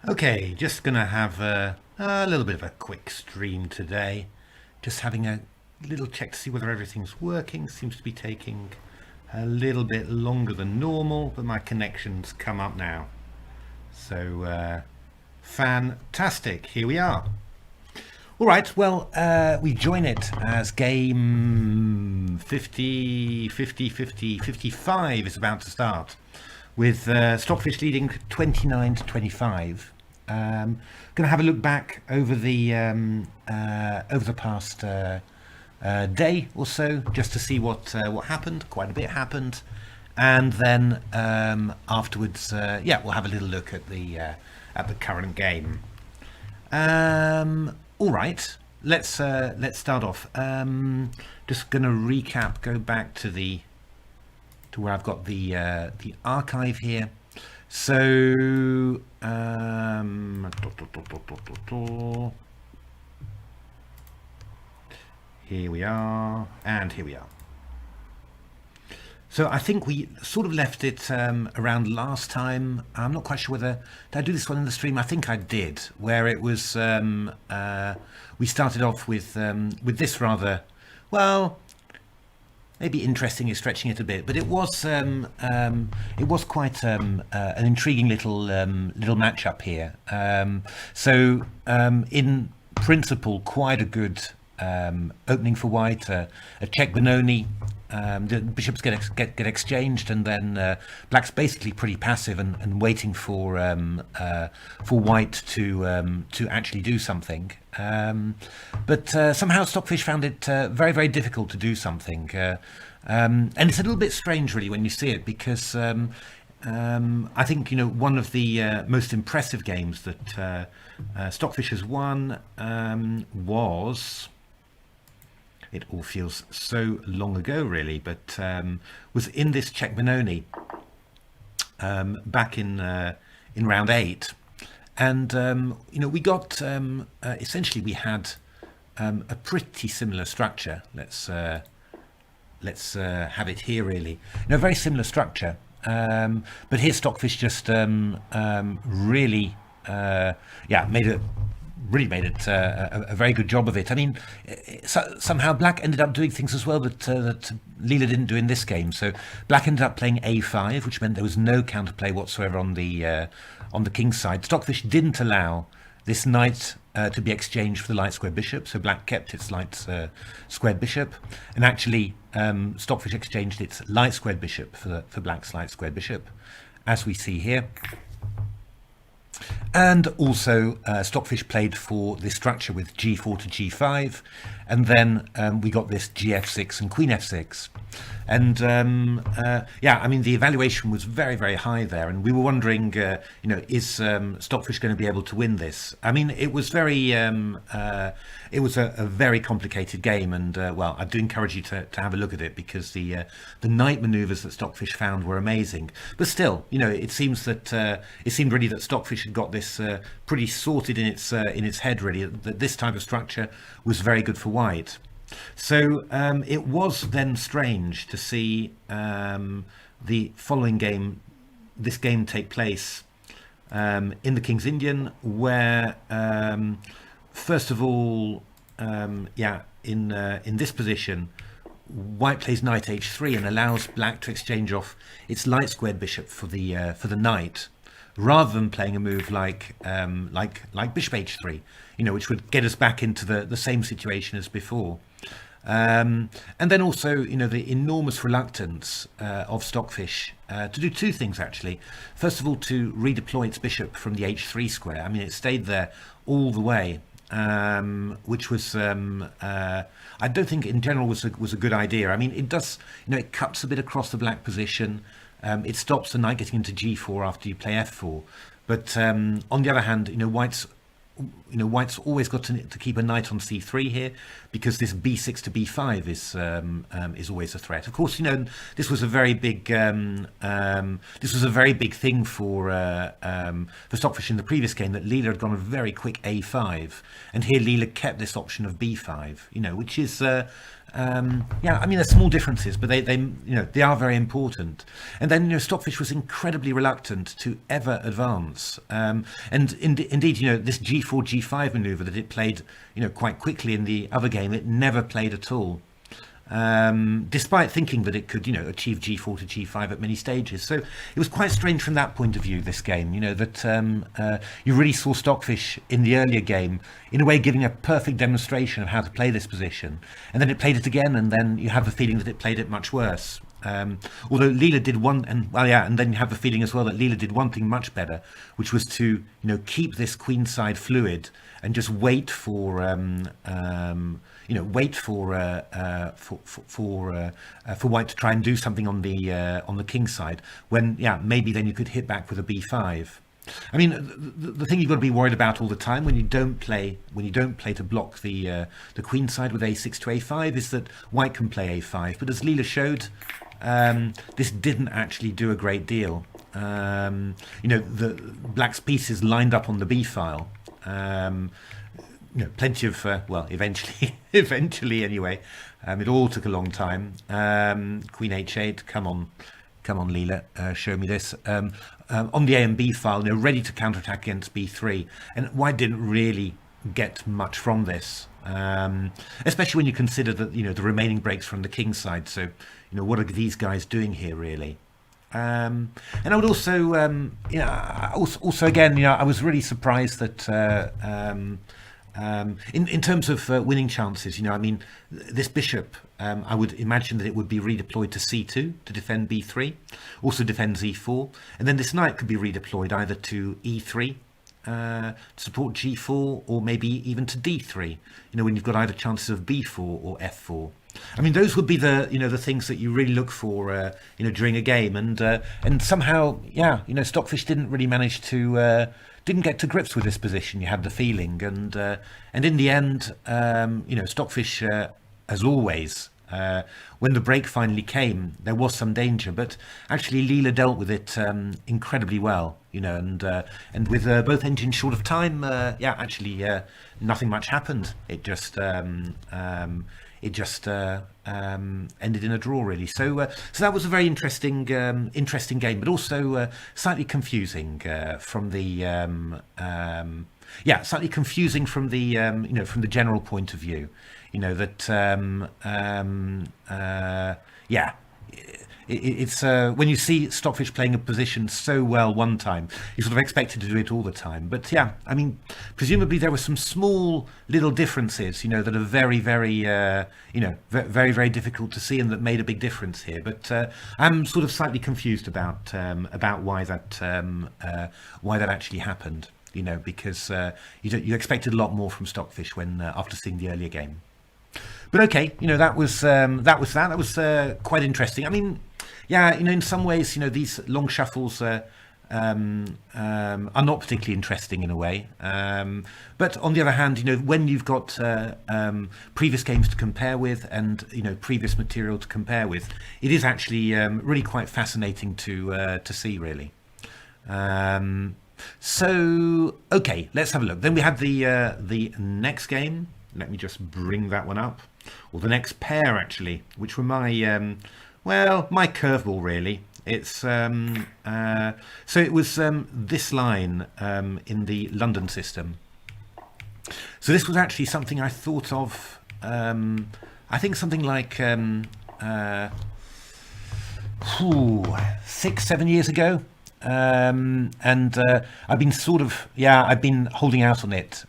Okay, just gonna have a little bit of a quick stream today. Just having a little check to see whether everything's working. Seems to be taking a little bit longer than normal, but my connection's come up now. So fantastic, here we are. All right, well, we join it as game 50, 50, 50, 55 is about to start, with Stockfish leading 29 to 25. Going to have a look back over the past day or so, just to see what happened. Quite a bit happened, and then afterwards, we'll have a little look at the current game. All right, let's start off. Just going to recap. Go back to where I've got the archive here. So here we are, and here we are. So I think we sort of left it around last time. I'm not quite sure whether did I do this one in the stream. I think I did, where it was we started off with this rather, well, maybe interesting is stretching it a bit, but it was quite an intriguing little matchup here. In principle, quite a good opening for white. A check Benoni. The bishops get exchanged, and then black's basically pretty passive and waiting for white to actually do something. But somehow Stockfish found it very, very difficult to do something, and it's a little bit strange really when you see it, because I think one of the most impressive games that Stockfish has won was. It all feels so long ago, really, but was in this Czech Benoni back in round 8, and we got essentially we had a pretty similar structure. Let's have it here, really. Very similar structure, but here Stockfish just really made it a very good job of it. I mean, somehow black ended up doing things as well that Leela didn't do in this game. So black ended up playing a5, which meant there was no counterplay whatsoever on the king's side. Stockfish didn't allow this knight to be exchanged for the light squared bishop, so black kept its light squared bishop, and actually Stockfish exchanged its light squared bishop for black's light squared bishop, as we see here. And also Stockfish played for this structure with g4 to g5, and then we got this gf6 and queen f6, and I mean the evaluation was very, very high there, and we were wondering is Stockfish going to be able to win this? I mean, it was very it was a very complicated game, and well, I do encourage you to have a look at it, because the knight maneuvers that Stockfish found were amazing. But still, it seems that it seemed really that Stockfish had got this pretty sorted in its head, really, that this type of structure was very good for white. So it was then strange to see the following game, this game take place in the King's Indian, where first of all, in this position, white plays knight h3 and allows black to exchange off its light squared bishop for the knight, rather than playing a move like bishop h3, which would get us back into the same situation as before. And then also, the enormous reluctance of Stockfish to do two things, actually. First of all, to redeploy its bishop from the h3 square. I mean, it stayed there all the way, which was I don't think in general was a good idea. I mean, it does, it cuts a bit across the black position. It stops the knight getting into g4 after you play f4. But on the other hand, White's always got to keep a knight on c3 here, because this b6 to b5 is always a threat. Of course, this was a very big thing for Stockfish in the previous game, that Leela had gone a very quick a5, and here Leela kept this option of b5, which is Yeah, I mean, they're small differences, but they are very important. And then, Stockfish was incredibly reluctant to ever advance. And indeed, this G4, G5 maneuver that it played, quite quickly in the other game, it never played at all. Despite thinking that it could, achieve G4 to G5 at many stages. So it was quite strange from that point of view, this game, that you really saw Stockfish in the earlier game, in a way giving a perfect demonstration of how to play this position. And then it played it again, and then you have the feeling that it played it much worse. Although Leela did and then you have the feeling as well that Leela did one thing much better, which was to, keep this queenside fluid and just wait for White to try and do something on the king side. When maybe then you could hit back with a b5. I mean, the thing you've got to be worried about all the time when you don't play to block the queen side with a6 to a5 is that White can play a5. But as Leela showed, this didn't actually do a great deal. The black's pieces lined up on the b file. Plenty of eventually anyway. It all took a long time. Queen h8, come on Leela, show me this. On the A and B file, ready to counterattack against b3, and White didn't really get much from this, especially when you consider that the remaining breaks from the king side. So what are these guys doing here really? And I would also also again I was really surprised that in terms of winning chances, I mean, this bishop, I would imagine that it would be redeployed to c2 to defend b3, also defends e4, and then this knight could be redeployed either to e3 to support g4, or maybe even to d3, when you've got either chances of b4 or f4. I mean, those would be the the things that you really look for during a game, and somehow Stockfish didn't really manage to didn't get to grips with this position. You had the feeling, and in the end, Stockfish, as always, when the break finally came, there was some danger, but actually Leela dealt with it incredibly well, and with both engines short of time, nothing much happened. It just ended in a draw, really. So that was a very interesting game, but also slightly confusing from the slightly confusing from the from the general point of view. It's when you see Stockfish playing a position so well one time, you sort of expect it to do it all the time. But I mean, presumably there were some small little differences, that are very, very, very, very difficult to see, and that made a big difference here. But I'm sort of slightly confused about why that actually happened. Because you expected a lot more from Stockfish when after seeing the earlier game. But okay, that was quite interesting. I mean, in some ways, these long shuffles are not particularly interesting in a way. But on the other hand, when you've got previous games to compare with and previous material to compare with, it is actually really quite fascinating to see, really. So okay, let's have a look. Then we had the next game. Let me just bring that one up, or the next pair actually, which were my my curveball really. It's so it was this line in the London system. So this was actually something I thought of. I think something like 6-7 years ago. And I've been I've been holding out on it,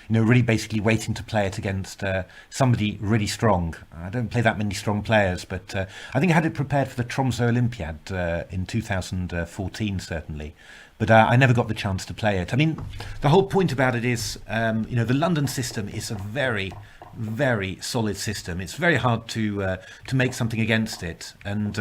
really basically waiting to play it against somebody really strong. I don't play that many strong players, but I think I had it prepared for the Tromsø Olympiad in 2014 certainly, but I never got the chance to play it. I mean, the whole point about it is the London system is a very, very solid system. It's very hard to make something against it, and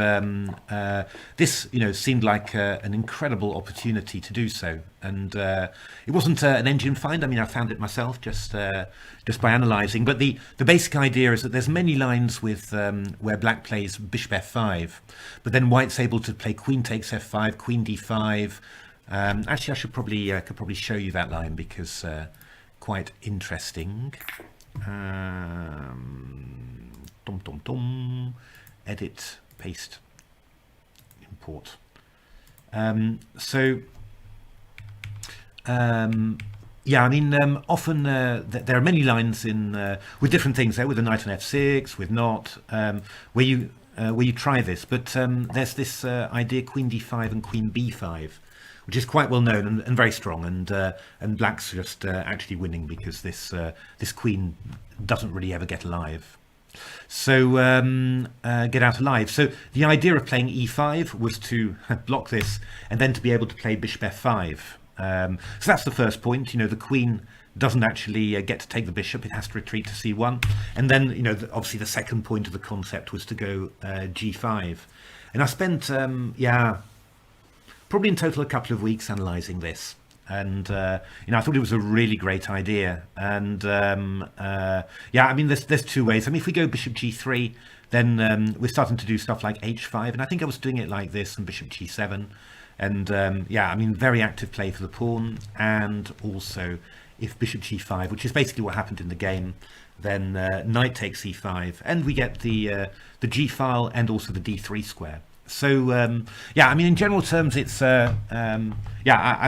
this seemed like an incredible opportunity to do so. And it wasn't an engine find. I mean, I found it myself just by analysing. But the basic idea is that there's many lines with where Black plays Bishop f5, but then White's able to play Queen takes f5, Queen d5. Actually, I should could probably show you that line because quite interesting. Edit, paste, import. Yeah, I mean, often there are many lines in with different things there, with the knight on f6, with not, where you try this. But there's this idea queen d5 and queen b5, which is quite well known and very strong. And black's just actually winning because this queen doesn't really ever get alive. So get out alive. So the idea of playing e5 was to block this and then to be able to play bishop f5. So that's the first point. The queen doesn't actually get to take the bishop. It has to retreat to c1. And then, obviously the second point of the concept was to go g5. And I spent, probably in total a couple of weeks analysing this. And, I thought it was a really great idea. And, I mean, there's two ways. I mean, if we go bishop g3, then we're starting to do stuff like h5. And I think I was doing it like this and bishop g7. And I mean, very active play for the pawn. And also, if bishop g5, which is basically what happened in the game, then knight takes e5, and we get the g file and also the d3 square. So I mean, in general terms, it's I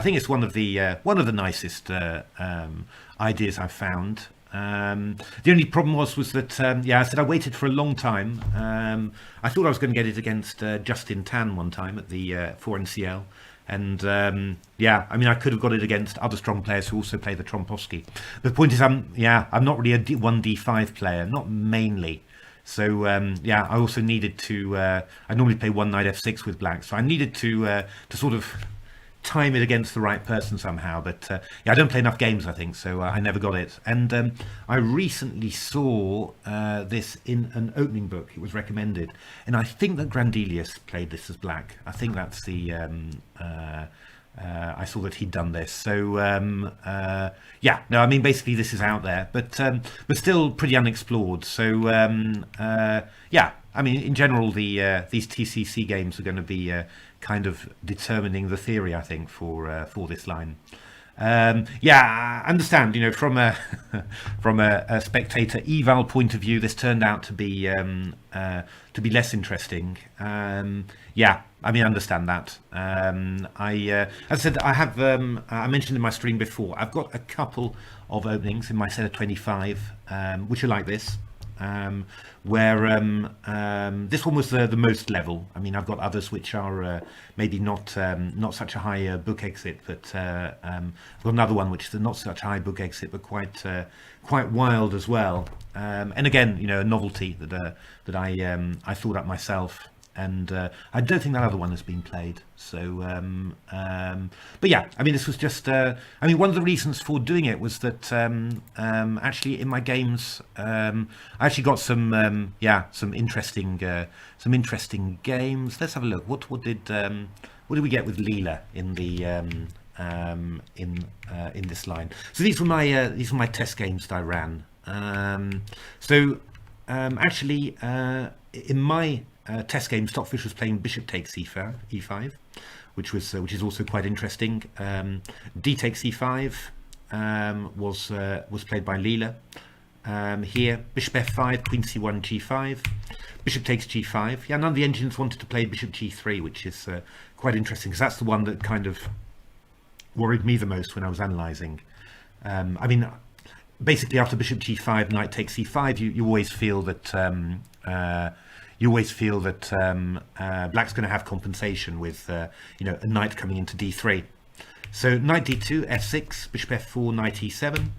think it's one of the nicest ideas I've found. The only problem was that I said I waited for a long time. I thought I was going to get it against Justin Tan one time at the 4NCL, and I mean, I could have got it against other strong players who also play the Trompowsky. But the point is, I'm not really a 1d5 player, not mainly. So I also needed to. I normally play one knight f6 with black, so I needed to sort of time it against the right person somehow. But I don't play enough games, I think, so I never got it. And I recently saw this in an opening book. It was recommended, and I think that Grandelius played this as black. I think that's the. I saw that he'd done this, so I mean, basically this is out there, but still pretty unexplored. So I mean, in general, these TCC games are going to be kind of determining the theory, I think, for this line. I understand. From a from a spectator eval point of view, this turned out to be less interesting. I mean, I understand that. As I said, I have. I mentioned in my stream before, I've got a couple of openings in my set of 25, which are like this. Where this one was the most level. I mean, I've got others which are maybe not such a high book exit, but I've got another one which is not such a high book exit, but quite wild as well. And again, a novelty that I thought up myself. And I don't think that other one has been played. So, but yeah, I mean, this was just. I mean, one of the reasons for doing it was that actually in my games, I actually got some interesting games. Let's have a look. What did we get with Leela in the in this line? So these were my test games that I ran. Actually, in my test game, Stockfish was playing bishop takes e5, which is also quite interesting. D takes e5 was played by Leela. Here, bishop f5, queen c1, g5, bishop takes g5. Yeah, none of the engines wanted to play bishop g3, which is quite interesting, because that's the one that kind of worried me the most when I was analysing. I mean, basically after bishop g5, knight takes e5, you always feel that. Black's going to have compensation with a knight coming into d3. So knight d2, f6, bishop f4, knight e7,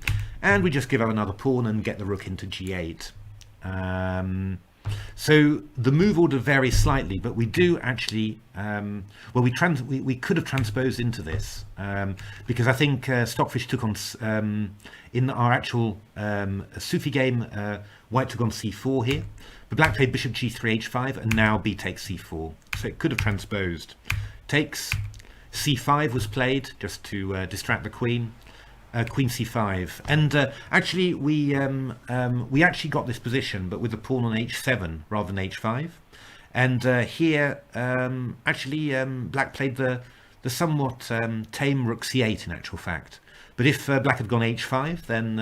and we just give up another pawn and get the rook into g8. So the move order varies slightly, but we do actually, we could have transposed into this, because I think Stockfish took on, in our actual Sufi game, White took on c4 here, but Black played bishop g3, h5, and now b takes c4, so it could have transposed. Takes, c5 was played, just to distract the queen. Queen c5, and actually we actually got this position, but with the pawn on h7 rather than h5. And here Black played the somewhat tame rook c8 in actual fact. But if Black had gone h5, then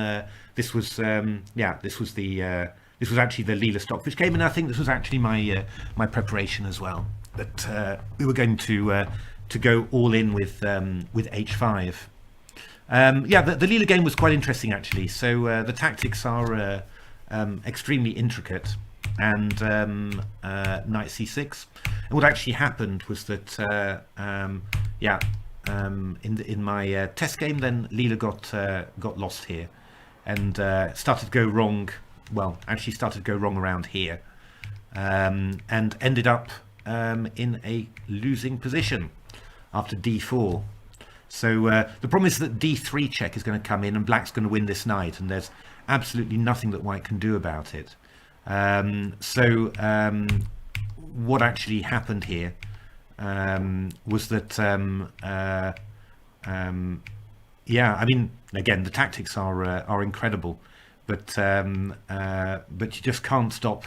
this was the this was actually the Leela-Stockfish game, and I think this was actually my my preparation as well. That we were going to go all in with h5. Yeah, the Leela game was quite interesting actually. So the tactics are extremely intricate, and knight c6. And what actually happened was that yeah, in my test game, then Leela got lost here, and started to go wrong. Well, actually started to go wrong around here, and ended up in a losing position after d4. So the problem is that d3 check is going to come in, and black's going to win this knight, and there's absolutely nothing that white can do about it. What actually happened here was that yeah, I mean, again, the tactics are incredible, but you just can't stop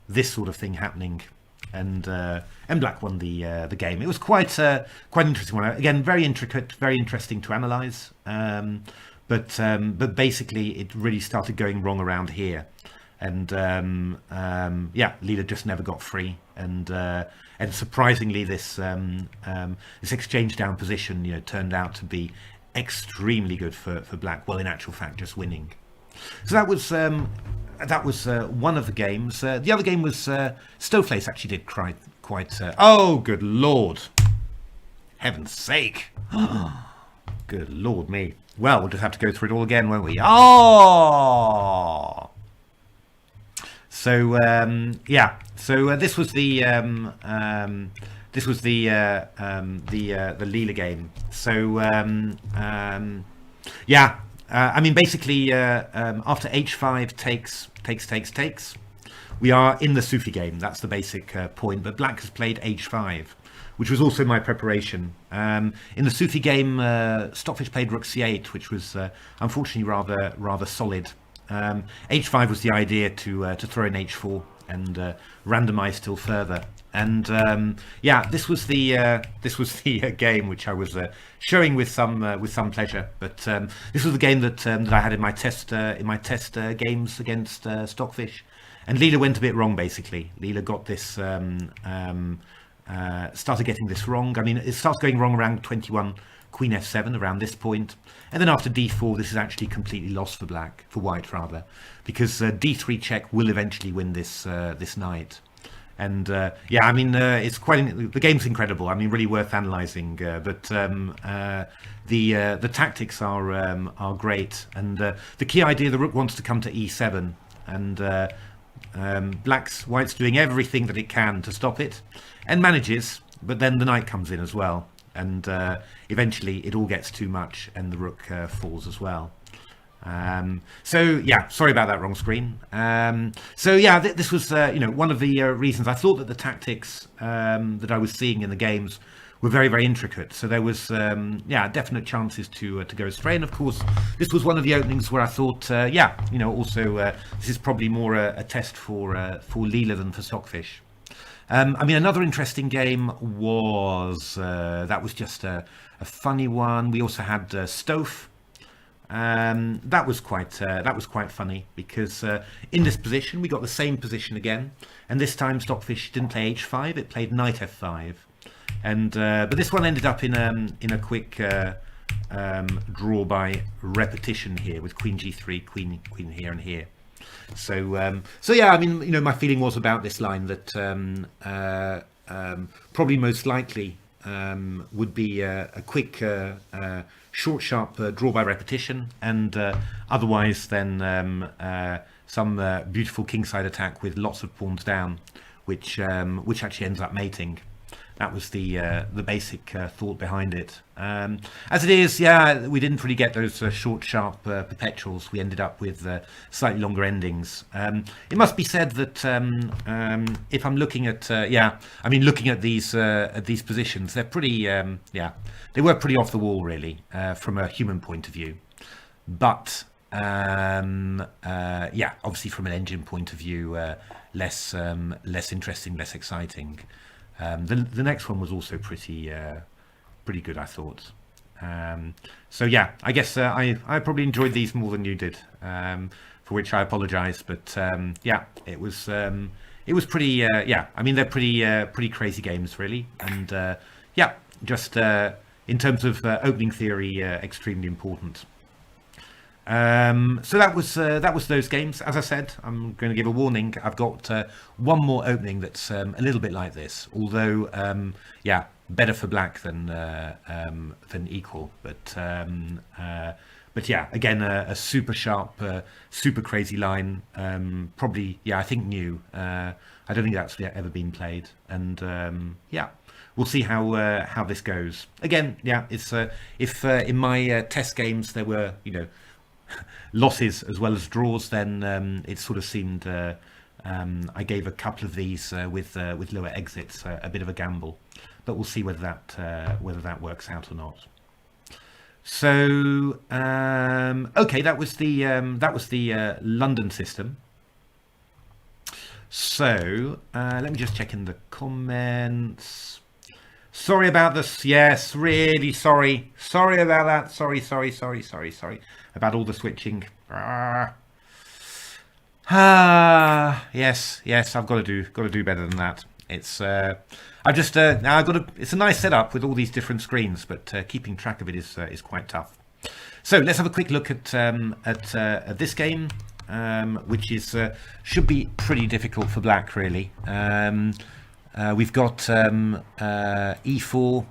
this sort of thing happening, and black won the game. It was quite an interesting one. Again, very intricate, very interesting to analyze, but basically it really started going wrong around here, and yeah, Leela just never got free, and surprisingly this this exchange down position, you know, turned out to be extremely good for black. Well, in actual fact, just winning. So that was one of the games. The other game was Stoveface actually did quite. Oh, good lord! Heaven's sake! Good lord me. Well, we'll just have to go through it all again, won't we? Oh! So yeah. So this was the Leela game. So yeah. I mean, basically, after h5 takes, we are in the Sufi game. That's the basic point. But black has played h5, which was also my preparation. In the Sufi game, Stockfish played rook c8, which was unfortunately rather solid. h5 was the idea to throw in h4 and randomize still further. And yeah, this was the game which I was showing with some pleasure. But this was the game that I had in my test games against Stockfish, and Leela went a bit wrong. Basically, Leela got this started getting this wrong. I mean, it starts going wrong around 21 Queen f7 around this point, and then after d4, this is actually completely lost for white rather, because d3 check will eventually win this this knight. And yeah, I mean, it's the game's incredible. I mean, really worth analysing. But the tactics are great, and the key idea: the rook wants to come to e7, and white's doing everything that it can to stop it, and manages. But then the knight comes in as well, and eventually it all gets too much, and the rook falls as well. So yeah, sorry about that, wrong screen. So yeah, this was you know, one of the reasons I thought that the tactics that I was seeing in the games were very intricate. So there was yeah, definite chances to go astray. And of course, this was one of the openings where I thought yeah, you know, also this is probably more a test for Leela than for Stockfish. I mean, another interesting game was that was just a funny one. We also had Stove. That was quite funny, because in this position we got the same position again, and this time Stockfish didn't play h5, it played knight f5, and but this one ended up in a quick draw by repetition here with queen g3, queen here and here. So so yeah, I mean, you know, my feeling was about this line that probably most likely would be a quick short, sharp draw by repetition, and otherwise then some beautiful kingside attack with lots of pawns down, which actually ends up mating. That was the basic thought behind it. As it is, yeah, we didn't really get those short, sharp perpetuals. We ended up with slightly longer endings. It must be said that if I'm looking at, yeah, I mean, looking at these positions, they're pretty, yeah, they were pretty off the wall, really, from a human point of view. But yeah, obviously from an engine point of view, less interesting, less exciting. The next one was also pretty good, I thought. So yeah, I guess I probably enjoyed these more than you did, for for which I apologise. But yeah, it was pretty. Yeah, I mean they're pretty crazy games really, and yeah, just in terms of opening theory, extremely important. So that was those games. As I said, I'm going to give a warning. I've got one more opening that's a little bit like this, although yeah, better for black than equal. But yeah, again, a super sharp, super crazy line. Probably, yeah, I think new. I don't think that's ever been played, and yeah. We'll see how this goes. Again, yeah, it's if in my test games there were, you know, losses as well as draws, then it sort of seemed I gave a couple of these with lower exits a bit of a gamble, but we'll see whether that works out or not. So okay, that was the London system. So let me just check in the comments. Sorry about this. Yes, really sorry. Sorry about that. Sorry about all the switching. Yes. I've got to do better than that. It's I just now I've got to. It's a nice setup with all these different screens, but keeping track of it is quite tough. So let's have a quick look at this game, which is should be pretty difficult for black, really. We've got e4,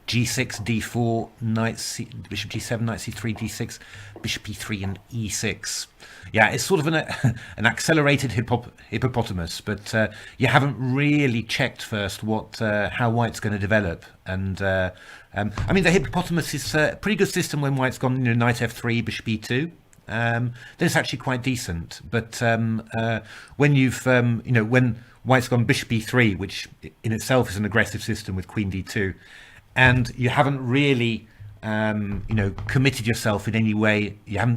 g6, d4, knight c, bishop g7, knight c3, d6, bishop e3, and e6. Yeah, it's sort of an accelerated hippopotamus, but you haven't really checked first how white's going to develop. And I mean, the hippopotamus is a pretty good system when white's gone, you know, knight f3, bishop e2. Then it's actually quite decent. But when you've, you know, when white's gone bishop e3, which in itself is an aggressive system with queen d2, and you haven't really, you know, committed yourself in any way,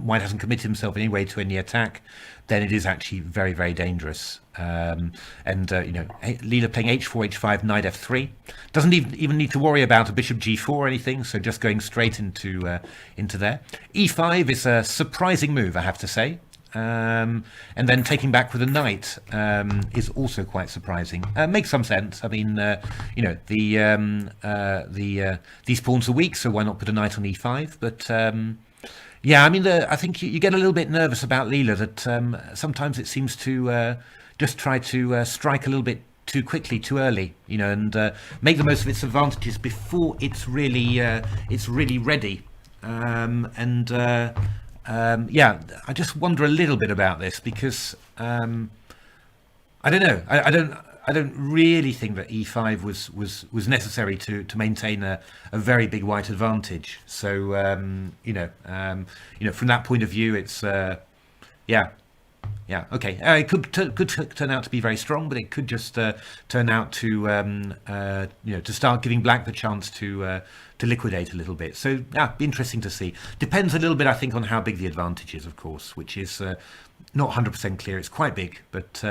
white hasn't committed himself in any way to any attack, then it is actually very, very dangerous. And, you know, Leela playing h4, h5, knight f3. Doesn't even need to worry about a bishop g4 or anything, so just going straight into there. e5 is a surprising move, I have to say. And then taking back with a knight is also quite surprising. Makes some sense. I mean, you know, these pawns are weak, so why not put a knight on e5? But yeah, I mean, I think you get a little bit nervous about Leela that sometimes it seems to just try to strike a little bit too quickly, too early, you know, and make the most of its advantages before it's really ready. Yeah, I just wonder a little bit about this because I don't know. I don't really think that e5 was necessary to maintain a very big white advantage. So you know, from that point of view, it's yeah, okay. It could turn out to be very strong, but it could just turn out to you know, to start giving black the chance to liquidate a little bit. So yeah, be interesting to see. Depends a little bit, I think, on how big the advantage is, of course, which is not 100% clear. It's quite big, but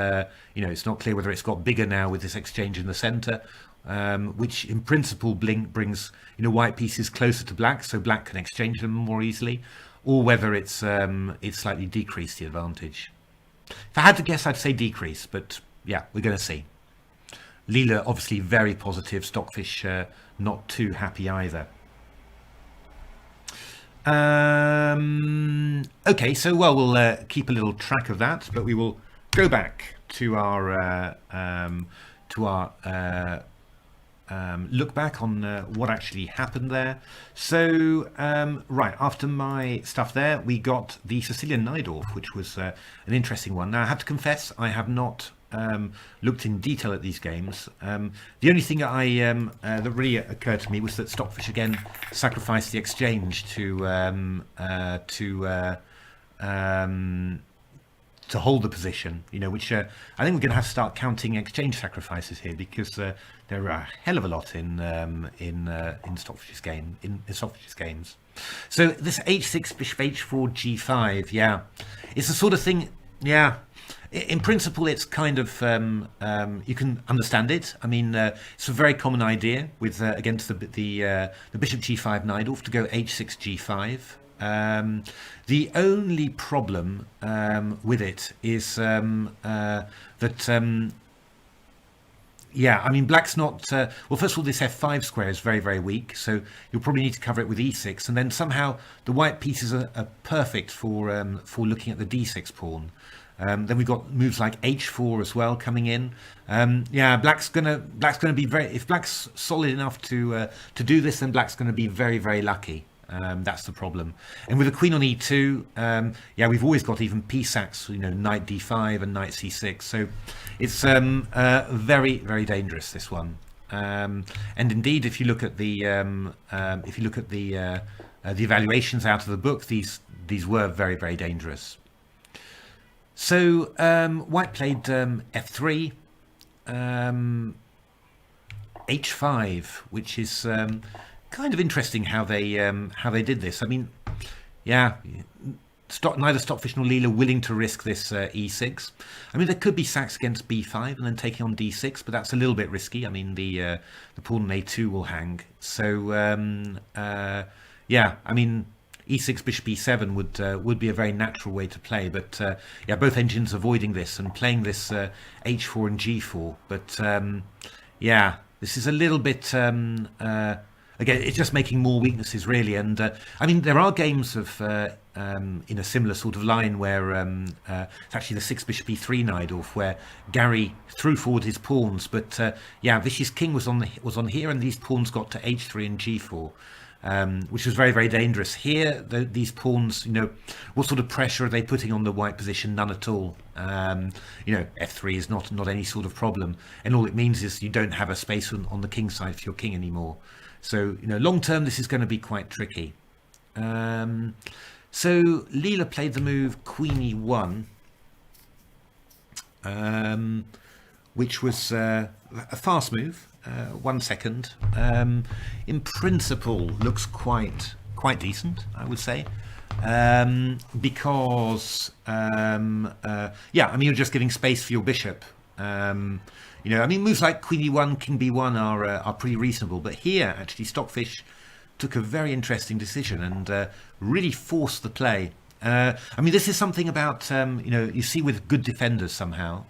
you know, it's not clear whether it's got bigger now with this exchange in the center, which in principle brings, you know, white pieces closer to black, so black can exchange them more easily, or whether it's slightly decreased the advantage. If I had to guess, I'd say decrease, but yeah, we're going to see. Leela obviously very positive, Stockfish not too happy either. Okay, so well, we'll keep a little track of that, but we will go back to our look back on what actually happened there. So right after my stuff there, we got the Sicilian Najdorf, which was an interesting one. Now I have to confess, I have not looked in detail at these games. The only thing that really occurred to me was that Stockfish again sacrificed the exchange to hold the position, you know, which I think we're going to have to start counting exchange sacrifices here, because there are a hell of a lot in Stockfish's games. So this h6 bishop h4 g5, yeah, it's the sort of thing, yeah. In principle, it's kind of you can understand it. I mean, it's a very common idea with against the bishop g5 Najdorf to go h6 g5. The only problem with it is that yeah, I mean, black's not... well, first of all, this f5 square is very, very weak, so you'll probably need to cover it with e6, and then somehow the white pieces are perfect for looking at the d6 pawn. Then we've got moves like h4 as well coming in. Yeah, black's gonna be very... If black's solid enough to do this, then black's gonna be very, very lucky. That's the problem. And with the queen on e2, yeah, we've always got even p-sacks, you know, knight d5 and knight c6. So it's very, very dangerous, this one. And indeed, if you look at the evaluations out of the book, these were very, very dangerous. So white played f3, h5, which is kind of interesting how they did this. I mean, yeah, neither Stockfish nor Leela willing to risk this e6. I mean, there could be sacks against b5 and then taking on d6, but that's a little bit risky. I mean, the pawn on a2 will hang. So yeah, I mean, e6 bishop e7 would be a very natural way to play, but yeah, both engines avoiding this and playing this h4 and g4. But yeah, this is a little bit again, it's just making more weaknesses, really. And I mean, there are games of in a similar sort of line where it's actually the 6 bishop e3 Najdorf, where Gary threw forward his pawns, but yeah, Vichy's king was on here, and these pawns got to h3 and g4. Which was very, very dangerous. Here, these pawns, you know, what sort of pressure are they putting on the white position? None at all. You know, f3 is not any sort of problem, and all it means is you don't have a space on the king side for your king anymore. So, you know, long term, this is going to be quite tricky. So Leela played the move queen e1, which was a fast move. 1 second. In principle, looks quite decent, I would say, because yeah, I mean, you're just giving space for your bishop. You know, I mean, moves like queen e1, king b1 are pretty reasonable, but here actually Stockfish took a very interesting decision and really forced the play. I mean, this is something about you know, you see with good defenders somehow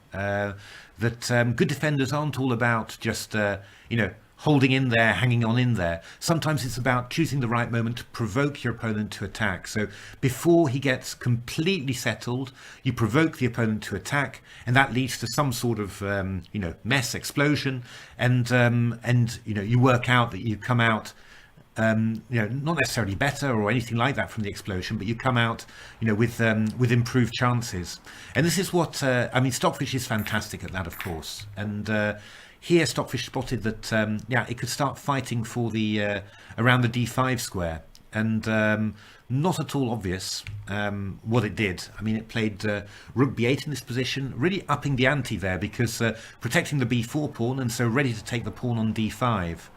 that good defenders aren't all about just you know, holding in there, hanging on in there. Sometimes it's about choosing the right moment to provoke your opponent to attack. So before he gets completely settled, you provoke the opponent to attack, and that leads to some sort of you know, mess, explosion, and you know, you work out that you come out you know, not necessarily better or anything like that from the explosion, but you come out, you know, with improved chances. And this is what I mean. Stockfish is fantastic at that, of course. And here, Stockfish spotted that yeah, it could start fighting for the around the d5 square, and not at all obvious what it did. I mean, it played rook b8 in this position, really upping the ante there, because protecting the b4 pawn, and so ready to take the pawn on d5.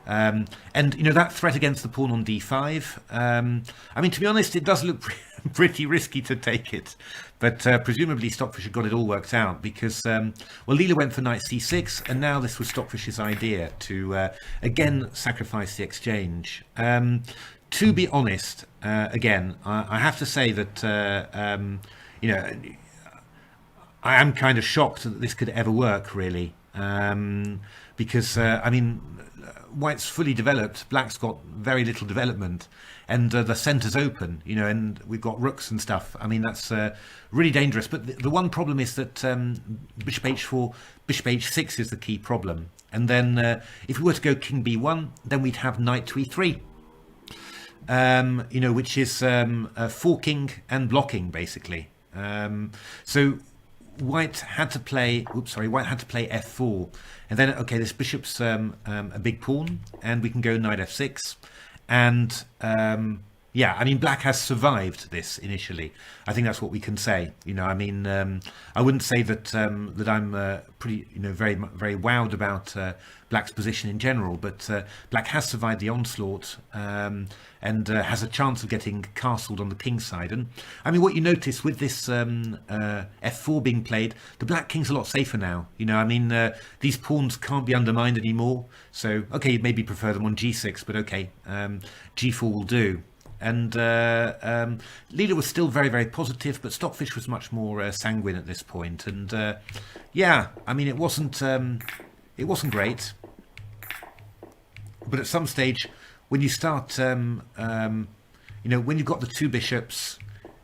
And you know, that threat against the pawn on d5, I mean, to be honest, it does look pretty risky to take it, but presumably Stockfish had got it all worked out, because well, Leela went for knight c6, and now this was Stockfish's idea to again sacrifice the exchange. To be honest, again, I have to say that you know, I am kind of shocked that this could ever work, really, because I mean, white's fully developed, black's got very little development, and the centre's open, you know, and we've got rooks and stuff. I mean, that's really dangerous. But the one problem is that bishop h4, bishop h6 is the key problem. And then if we were to go king b1, then we'd have knight to e3, you know, which is forking and blocking, basically. So white had to play, white had to play f4, and then, okay, this bishop's a big pawn, and we can go knight f6, and yeah, I mean, black has survived this initially. I think that's what we can say. You know, I mean, I wouldn't say that that I'm pretty, you know, very wowed about black's position in general, but black has survived the onslaught, and has a chance of getting castled on the king side. And I mean, what you notice with this f4 being played, the black king's a lot safer now. You know, I mean, these pawns can't be undermined anymore. So, okay, you'd maybe prefer them on g6, but okay, g4 will do. and Leela was still very, very positive, but Stockfish was much more sanguine at this point. And yeah, I mean, it wasn't great. But at some stage, when you start, you know, when you've got the two bishops,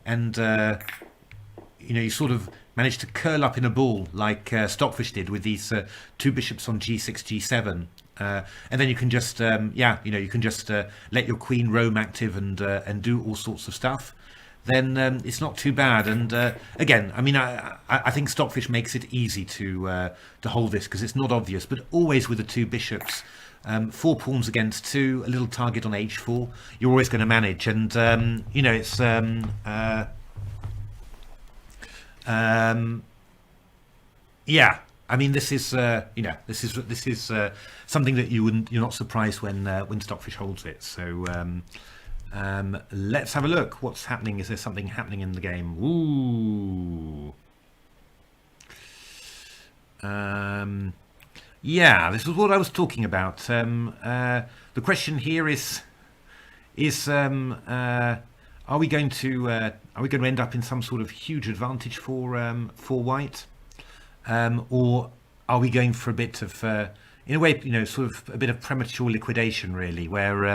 and you know, you sort of manage to curl up in a ball like Stockfish did with these two bishops on g6, g7. And then you can just, yeah, you know, you can just let your queen roam active and do all sorts of stuff. Then it's not too bad. And again, I mean, I think Stockfish makes it easy to hold this because it's not obvious. But always with the two bishops, 4 pawns against 2, a little target on h4, you're always going to manage. And you know, it's yeah. I mean, this is you know, this is something that you're not surprised when Stockfish holds it. So let's have a look. What's happening? Is there something happening in the game? Ooh. Yeah, this is what I was talking about. The question here is are we going to end up in some sort of huge advantage for White? Or are we going for a bit of, in a way, you know, sort of a bit of premature liquidation, really, where,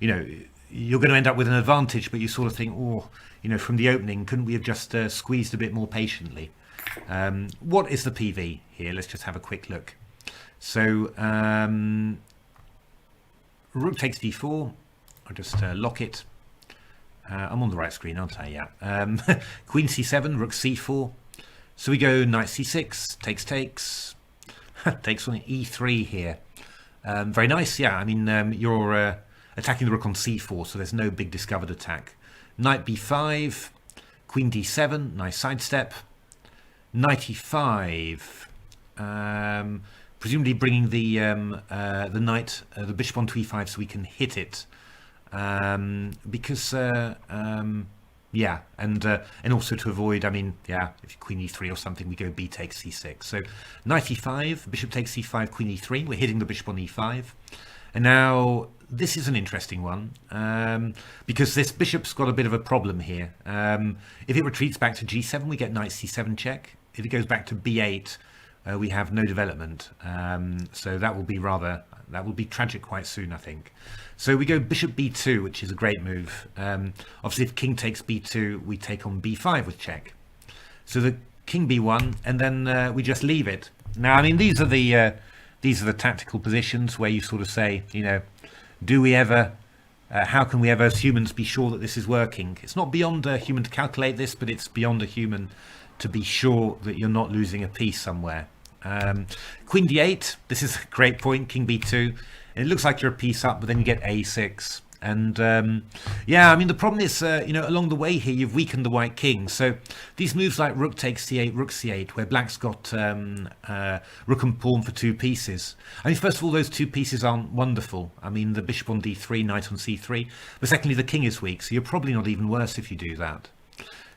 you know, you're going to end up with an advantage, but you sort of think, oh, you know, from the opening, couldn't we have just squeezed a bit more patiently? What is the PV here? Let's just have a quick look. So, rook takes d4. I'll just lock it. I'm on the right screen, aren't I? Yeah. Queen c7, rook c4. So we go knight c6, takes, takes on e3 here. Very nice, yeah. I mean, you're attacking the rook on c4, so there's no big discovered attack. Knight b5, queen d7, nice sidestep. Knight e5, presumably bringing the knight, the bishop onto e5, so we can hit it. Because yeah, and also to avoid, I mean, yeah, if queen e3 or something, we go b takes c6. So knight e5, bishop takes c5, queen e3. We're hitting the bishop on e5. And now this is an interesting one, because this bishop's got a bit of a problem here. If it retreats back to g7, we get knight c7 check. If it goes back to b8, we have no development. So that will be tragic quite soon, I think. So we go bishop b2, which is a great move. Obviously, if king takes b2, we take on b5 with check. So the king b1, and then we just leave it. Now, I mean, these are the tactical positions where you sort of say, you know, do we ever, how can we ever as humans be sure that this is working? It's not beyond a human to calculate this, but it's beyond a human to be sure that you're not losing a piece somewhere. Queen d8, this is a great point, king b2. It looks like you're a piece up, but then you get a6. And yeah, I mean, the problem is, you know, along the way here, you've weakened the white king. So these moves like rook takes c8, rook c8, where black's got rook and pawn for 2 pieces. I mean, first of all, those 2 pieces aren't wonderful. I mean, the bishop on d3, knight on c3. But secondly, the king is weak, so you're probably not even worse if you do that.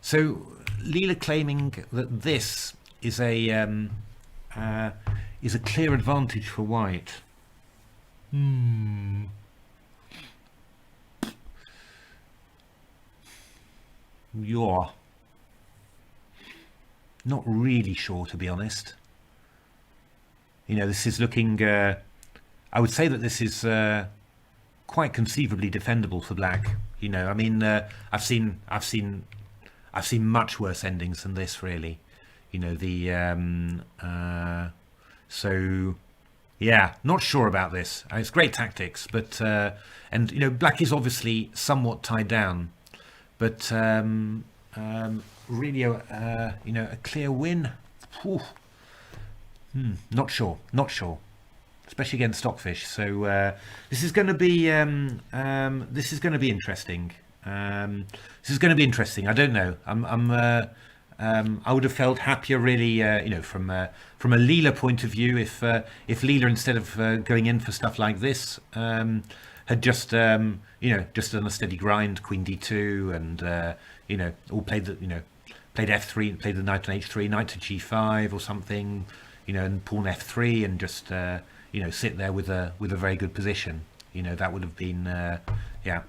So Leela claiming that this is a clear advantage for white. You're not really sure, to be honest. You know, this is looking, I would say that this is quite conceivably defendable for black. You know, I mean, I've seen much worse endings than this, really. You know, the so yeah, not sure about this. It's great tactics, but and you know, black is obviously somewhat tied down, but really, you know, a clear win. Not sure, especially against Stockfish. So this is going to be interesting. This is going to be interesting. I don't know. I would have felt happier, really, you know, from a Leela point of view, if Leela, instead of going in for stuff like this, had just you know, just done a steady grind, queen d2, and you know, all played played f3, played the knight on h3, knight to g5 or something, you know, and pawn f3, and just you know, sit there with a very good position. You know, that would have been yeah.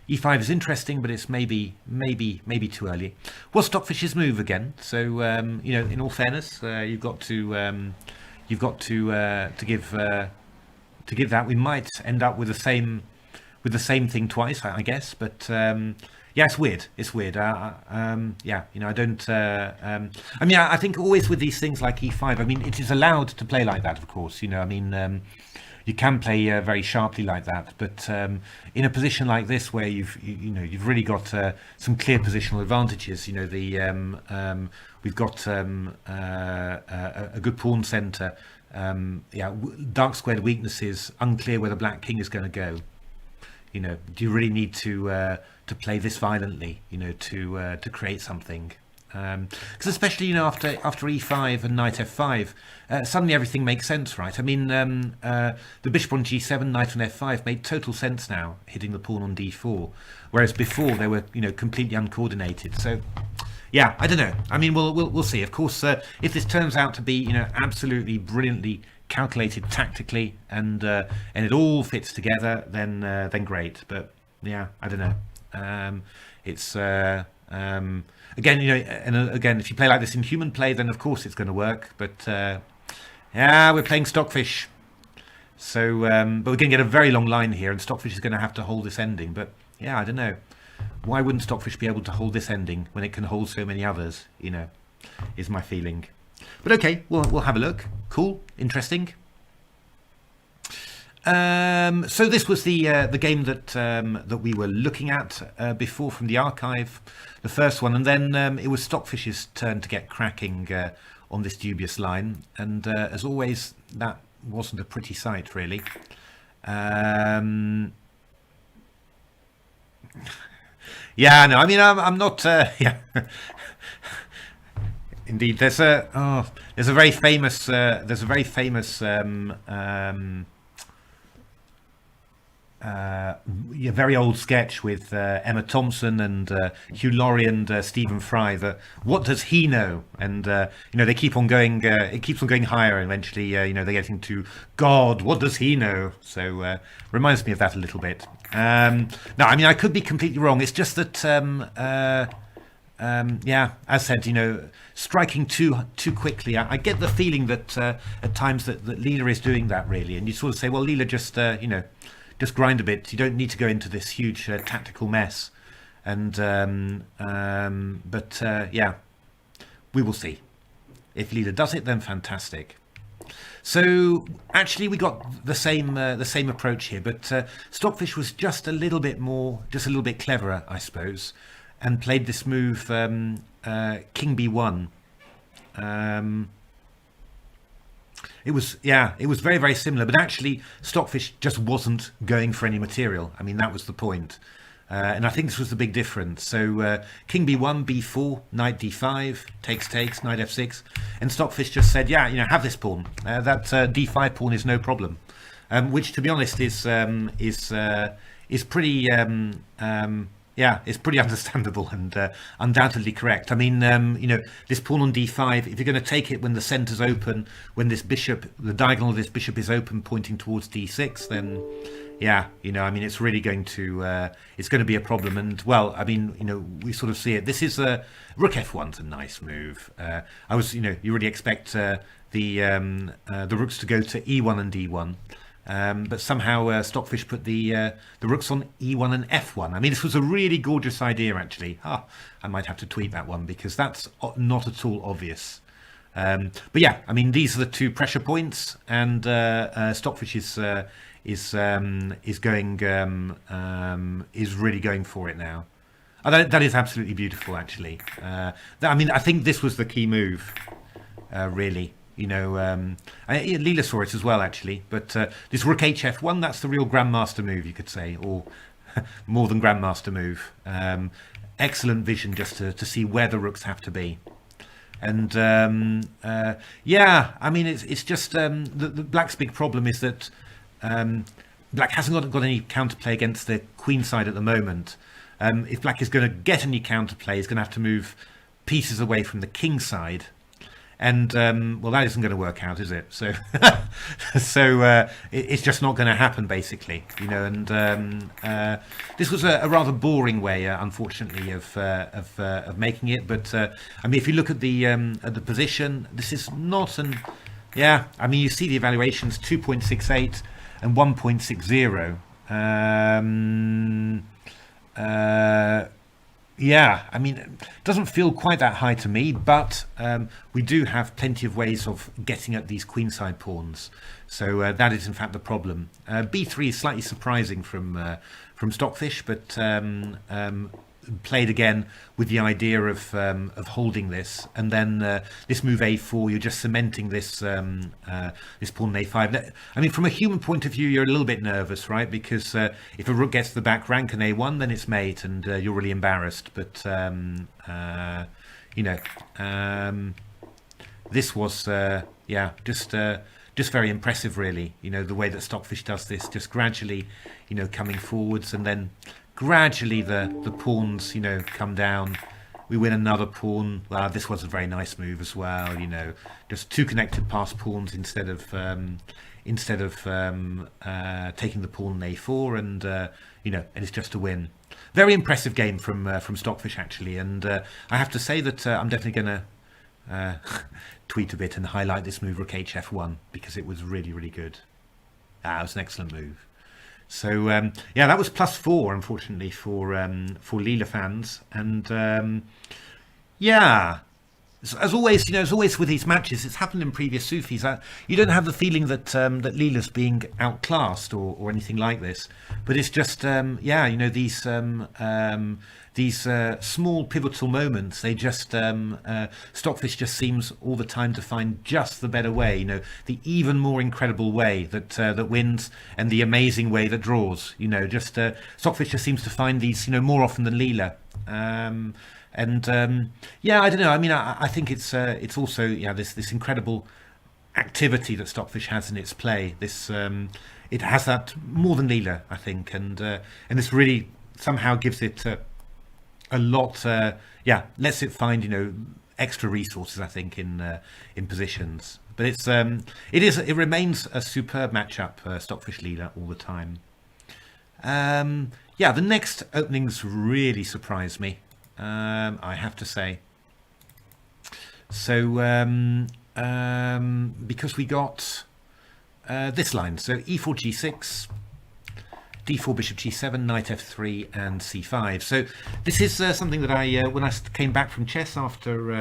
E5 is interesting, but it's maybe too early. Was Stockfish's move again? So you know, in all fairness, you've got to give that. We might end up with the same thing twice, I guess. But yeah, it's weird. It's weird. Yeah, you know, I don't. I mean, I think always with these things like E5. I mean, it is allowed to play like that, of course. You know, I mean. You can play very sharply like that, but in a position like this where you've really got some clear positional advantages. You know, we've got a good pawn center. Yeah, dark squared weaknesses. Unclear where the black king is going to go. You know, do you really need to play this violently? You know, to create something. Because especially, you know, after e5 and knight f5, suddenly everything makes sense, right? I mean, the bishop on g7, knight on f5 made total sense now, hitting the pawn on d4, whereas before they were, you know, completely uncoordinated. So, yeah, I don't know. I mean, we'll see. Of course, if this turns out to be, you know, absolutely brilliantly calculated tactically, and it all fits together, then great. But yeah, I don't know. It's again, you know, and again, if you play like this in human play, then of course it's going to work. But yeah, we're playing Stockfish, so but we're going to get a very long line here, and Stockfish is going to have to hold this ending. But yeah, I don't know. Why wouldn't Stockfish be able to hold this ending when it can hold so many others? You know, is my feeling. But okay, we'll have a look. Cool, interesting. So this was the game that we were looking at before from the archive, the first one, and then it was Stockfish's turn to get cracking on this dubious line, and as always, that wasn't a pretty sight, really. Yeah, no, I mean, I'm not. Yeah. Indeed, there's a very famous very old sketch with Emma Thompson and Hugh Laurie and Stephen Fry. What does he know? And you know, they keep on going. It keeps on going higher. And eventually, you know, they're getting to God. What does he know? So reminds me of that a little bit. No, I mean, I could be completely wrong. It's just that. Yeah, as said, you know, striking too quickly. I get the feeling that at times that Leela is doing that, really, and you sort of say, well, Leela, just you know, just grind a bit. You don't need to go into this huge tactical mess. And but yeah, we will see. If Leela does it, then fantastic. So actually, we got the same approach here, but Stockfish was just a little bit cleverer, I suppose, and played this move king b1. It was very, very similar, but actually Stockfish just wasn't going for any material. I mean, that was the point. And I think this was the big difference. So king b1, b4, knight d5, takes, knight f6, and Stockfish just said, yeah, you know, have this pawn. That d5 pawn is no problem, which, to be honest, is pretty yeah, it's pretty understandable and undoubtedly correct. I mean, you know, this pawn on d5, if you're going to take it when the centre's open, when this bishop, the diagonal of this bishop is open pointing towards d6, then yeah, you know, I mean, it's really going to, it's going to be a problem. And well, I mean, you know, we sort of see it. This is rook f1's a nice move. You know, you really expect the rooks to go to e1 and d1. But somehow Stockfish put the rooks on e1 and f1. I mean, this was a really gorgeous idea, actually. I might have to tweet that one because that's not at all obvious. But yeah, I mean, these are the two pressure points, and Stockfish is really going for it now. That is absolutely beautiful, actually. I mean, I think this was the key move, really. You know, Leela saw it as well, actually. But this rook hf1, that's the real Grandmaster move, you could say, or more than Grandmaster move. Excellent vision just to see where the rooks have to be. And yeah, I mean, it's just the Black's big problem is that Black hasn't got any counterplay against the queen side at the moment. If Black is going to get any counterplay, he's going to have to move pieces away from the king side. And well, that isn't going to work out, is it? So, it's just not going to happen, basically, you know. And this was a rather boring way, unfortunately, of making it. But I mean, if you look at the position, this is not an, yeah. I mean, you see the evaluations 2.68 and 1.60. Yeah, I mean, it doesn't feel quite that high to me, but we do have plenty of ways of getting at these queenside pawns. So that is, in fact, the problem. B3 is slightly surprising from Stockfish, but played again with the idea of holding this, and then this move A4, you're just cementing this this pawn A5. I mean, from a human point of view, you're a little bit nervous, right? Because if a rook gets the back rank and A1, then it's mate, and you're really embarrassed. But you know, this was yeah, just very impressive, really. You know, the way that Stockfish does this, just gradually, you know, coming forwards, and then gradually the pawns, you know, come down. We win another pawn. Well, this was a very nice move as well, you know, just two connected pass pawns instead of taking the pawn A4, and you know, and it's just a win. Very impressive game from Stockfish, actually, and I have to say that I'm definitely going to tweet a bit and highlight this move, rook HF1, because it was really, really good. It was an excellent move. So yeah, that was +4, unfortunately, for Leela fans, and yeah, as always, you know, as always with these matches, it's happened in previous Sufis. You don't have the feeling that that Leela's being outclassed or anything like this, but it's just yeah, you know, these small pivotal moments, they just Stockfish just seems all the time to find just the better way, you know, the even more incredible way that that wins, and the amazing way that draws, you know. Just Stockfish just seems to find these, you know, more often than Leela. And yeah, I don't know. I mean, I think it's also, yeah, this incredible activity that Stockfish has in its play. This it has that more than Leela, I think, and this really somehow gives it a lot. Yeah, lets it find, you know, extra resources, I think, in positions. But it remains a superb matchup, Stockfish Leela, all the time. Yeah, the next openings really surprised me, I have to say. So because we got this line, so e4 g6, d4 bishop g7, knight f3, and c5. So this is something that I when I came back from chess after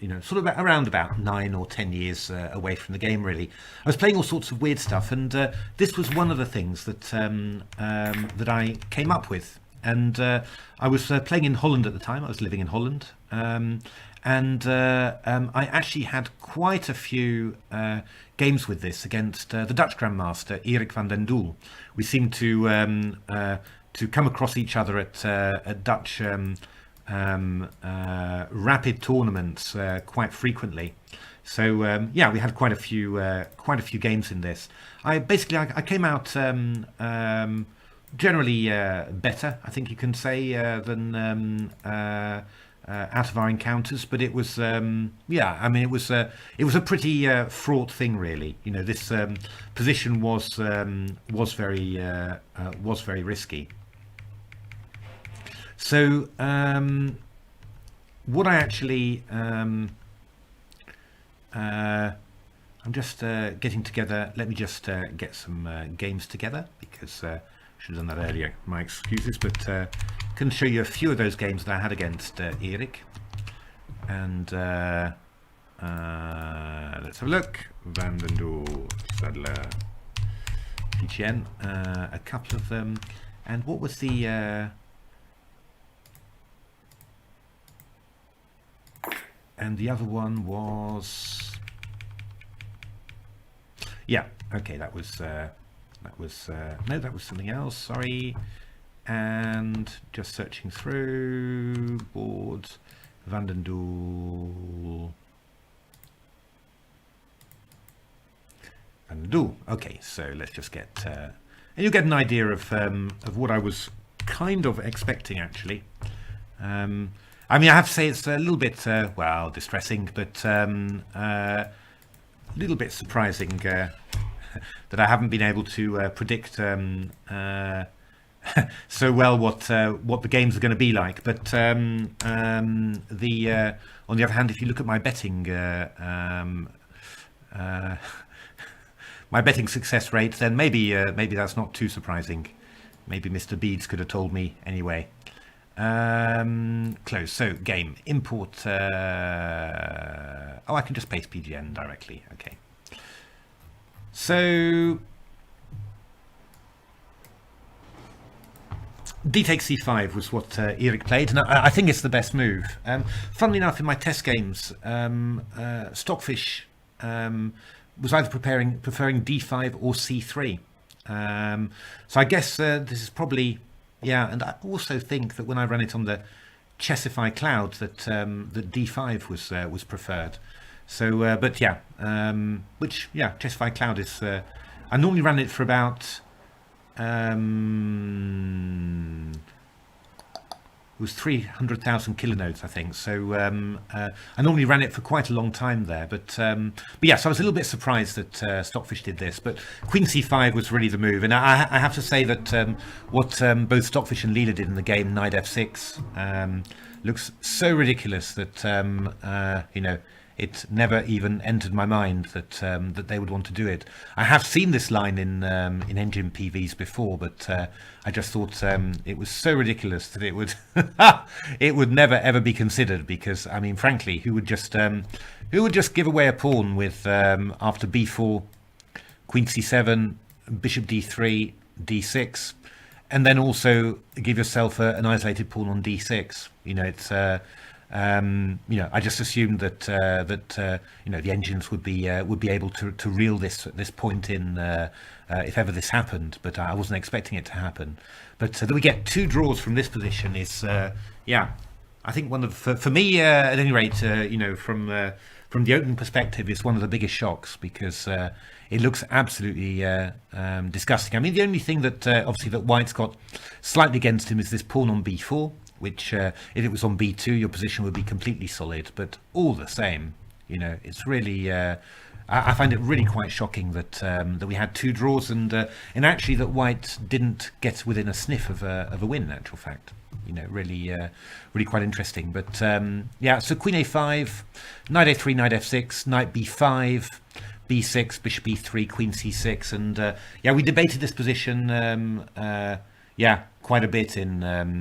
you know, sort of around about 9 or 10 years away from the game, really, I was playing all sorts of weird stuff, and this was one of the things that that I came up with. And I was playing in Holland at the time. I was living in Holland, and I actually had quite a few games with this against the Dutch Grandmaster Erik van den Doel. We seemed to come across each other at Dutch rapid tournaments quite frequently. So yeah, we had quite a few games in this. I came out generally better, I think you can say, than out of our encounters, but it was yeah, I mean, it was a pretty fraught thing, really. You know, this position was very risky. So what I actually I'm just getting together. Let me just get some games together, because I should have done that earlier. My excuses, but can show you a few of those games that I had against Erik. And let's have a look. Van den Doel, Sadler, PGN, a couple of them. And what was the and the other one was, yeah, okay, that was no, that was something else, sorry. And just searching through boards, Van den Doel, okay, so let's just get and you'll get an idea of what I was kind of expecting, actually. I mean, I have to say it's a little bit, well, distressing, but a little bit surprising that I haven't been able to predict so well what the games are going to be like. But on the other hand, if you look at my betting my betting success rate, then maybe that's not too surprising. Maybe Mr. Beads could have told me anyway. Close. So game import. Oh, I can just paste PGN directly. Okay. So D takes C5 was what Eric played, and I think it's the best move. Funnily enough, in my test games, Stockfish was either preferring D5 or C3. So I guess this is probably, yeah, and I also think that when I ran it on the Chessify cloud that that D5 was preferred. So, but yeah, which, yeah, Chessify cloud is, I normally ran it for about, it was 300,000 kilonodes, I think. So I normally ran it for quite a long time there. But yeah, so I was a little bit surprised that Stockfish did this. But Queen C5 was really the move. And I have to say that what both Stockfish and Leela did in the game, Knight F6, looks so ridiculous that, you know, it never even entered my mind that that they would want to do it. I have seen this line in engine PVs before, but I just thought it was so ridiculous that it would it would never ever be considered. Because I mean, frankly, who would just give away a pawn with after B4, Queen C7, Bishop D3, D6, and then also give yourself an isolated pawn on D6? You know, it's. You know, I just assumed that you know, the engines would be able to reel this point in if ever this happened, but I wasn't expecting it to happen. But that we get two draws from this position is, yeah, I think one of, for me at any rate, you know, from the opening perspective, is one of the biggest shocks, because it looks absolutely disgusting. I mean, the only thing that obviously that White's got slightly against him is this pawn on B4. Which, if it was on B2, your position would be completely solid. But all the same, you know, it's really, I find it really quite shocking that that we had two draws, and actually that White didn't get within a sniff of a win. In actual fact, you know, really, really quite interesting. But yeah, so Queen A5, Knight A3, Knight F6, Knight B5, B6, Bishop E3, Queen C6, and yeah, we debated this position. Yeah, quite a bit in our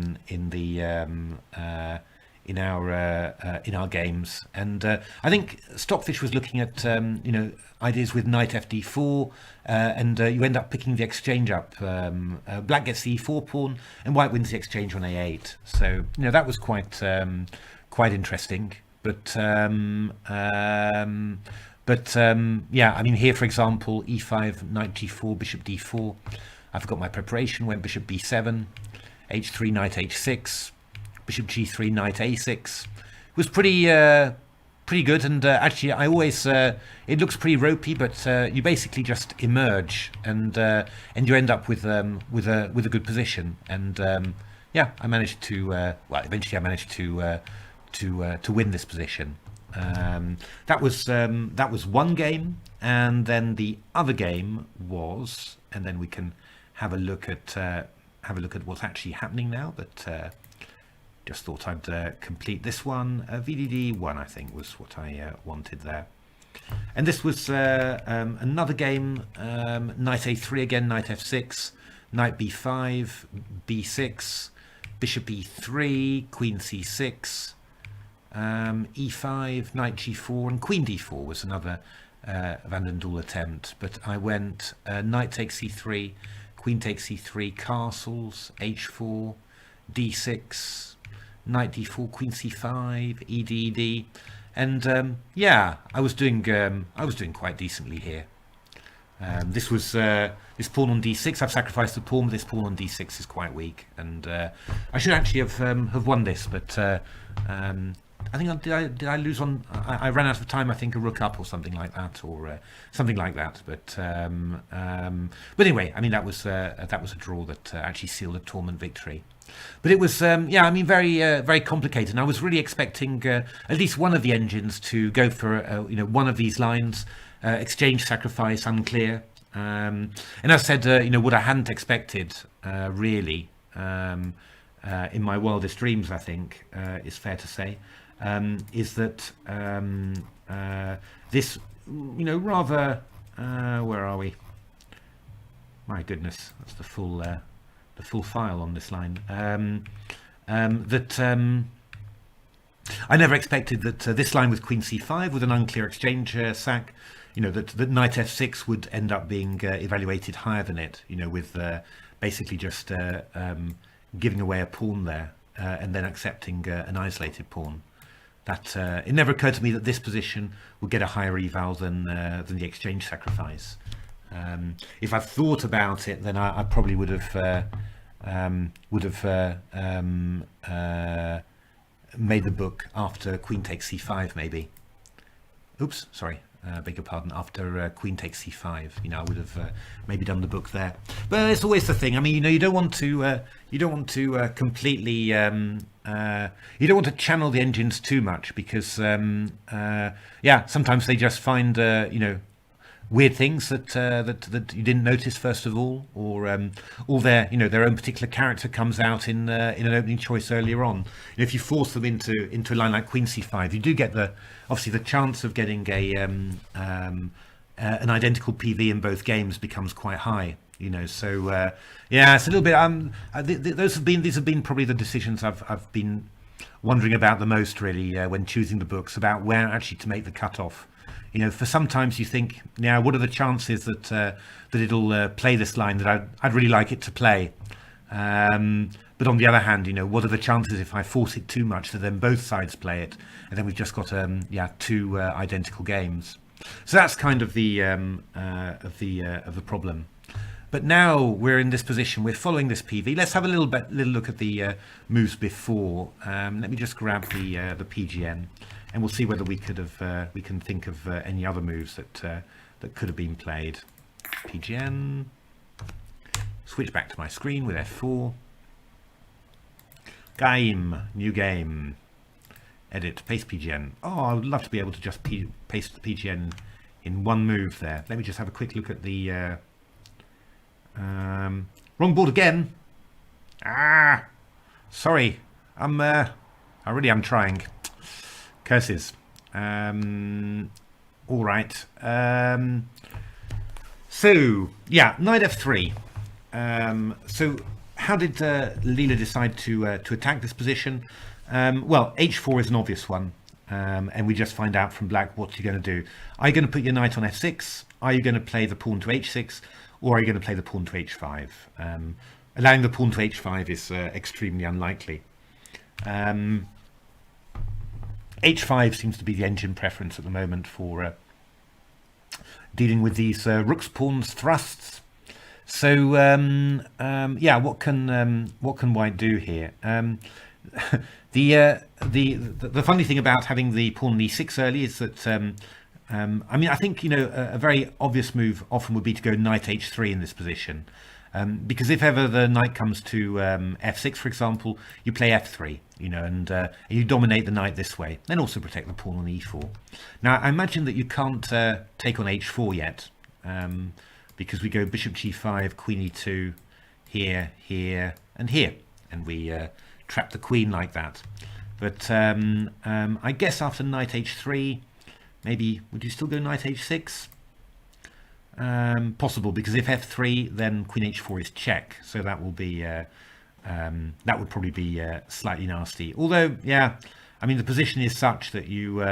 games, and I think Stockfish was looking at you know, ideas with Knight FD4, and you end up picking the exchange up. Black gets the E4 pawn, and White wins the exchange on A8. So you know, that was quite interesting. But yeah, I mean, here for example, E5, Knight G4, Bishop D4. I forgot my preparation. Went Bishop B7, H3, Knight H6, Bishop G3, Knight A6. It was pretty good, and actually I always it looks pretty ropey, but you basically just emerge, and you end up with a good position, and yeah, I managed to well, eventually I managed to win this position. That was one game, and then the other game was, and then we can have a look at what's actually happening now. But just thought I'd complete this one. VDD 1, I think, was what I wanted there. And this was another game. Knight A3 again, Knight F6, Knight B5, B6, Bishop E3, Queen C6, E5, Knight G4, and Queen D4 was another Van den Doel attempt. But I went Knight takes C3, Queen takes C3, castles, H4, D6, Knight D4, Queen C5, ED, and yeah, I was doing quite decently here. This was this pawn on D6. I've sacrificed the pawn, but this pawn on D6 is quite weak, and I should actually have won this, but I think did I lose on? I ran out of time. I think a rook up or something like that, or something like that. But anyway, I mean, that was a draw that actually sealed a tournament victory. But it was, yeah, I mean, very complicated. And I was really expecting at least one of the engines to go for, one of these lines, exchange, sacrifice, unclear. And as I said, what I hadn't expected, really, in my wildest dreams, I think, is fair to say, is that this, rather, where are we? My goodness, that's the full file on this line. I never expected that this line with Queen C5 with an unclear exchange sack, that Knight F6 would end up being evaluated higher than it, with basically just giving away a pawn there and then accepting an isolated pawn. That it never occurred to me that this position would get a higher eval than the exchange sacrifice. If I thought about it, then I probably would have made the book after Queen takes C5, maybe. Oops, sorry. Beg your pardon. After Queen takes C5, I would have maybe done the book there. But it's always the thing. I mean, you don't want to completely, you don't want to channel the engines too much because, sometimes they just find, weird things that you didn't notice first of all, or their own particular character comes out in an opening choice earlier on. If you force them into a line like Queen C5, you do get obviously the chance of getting an identical PV in both games becomes quite high. So it's a little bit. These have been probably the decisions I've been wondering about the most, really, when choosing the books, about where actually to make the cutoff. For sometimes you think, what are the chances that it'll play this line that I'd really like it to play? But on the other hand, what are the chances if I force it too much that then both sides play it, and then we've just got two identical games. So that's kind of the problem. But now we're in this position. We're following this PV. Let's have a little look at the moves before. Let me just grab the PGN. And we'll see whether we can think of any other moves that could have been played. PGN. Switch back to my screen with F4. New game. Edit, paste PGN. Oh, I would love to be able to just paste the PGN in one move there. Let me just have a quick look at the wrong board again. Sorry. I really am trying. Curses. All right. So knight f3. So how did Leela decide to attack this position? Well, h4 is an obvious one, and we just find out from black what you're going to do. Are you going to put your knight on f6? Are you going to play the pawn to h6, or are you going to play the pawn to h5? Allowing the pawn to h5 is extremely unlikely. H5 seems to be the engine preference at the moment for dealing with these rooks, pawns, thrusts. So what can white do here? The funny thing about having the pawn on e6 early is that I think a very obvious move often would be to go knight h3 in this position. Because if ever the knight comes to f6, for example, you play f3, and you dominate the knight this way, then also protect the pawn on e4. Now, I imagine that you can't take on h4 yet, because we go bishop g5, queen e2, here, here, and here, and we trap the queen like that. But I guess after knight h3, maybe, would you still go knight h6? Possible, because if f3, then queen h4 is check, so that will be that would probably be slightly nasty. Although, the position is such that you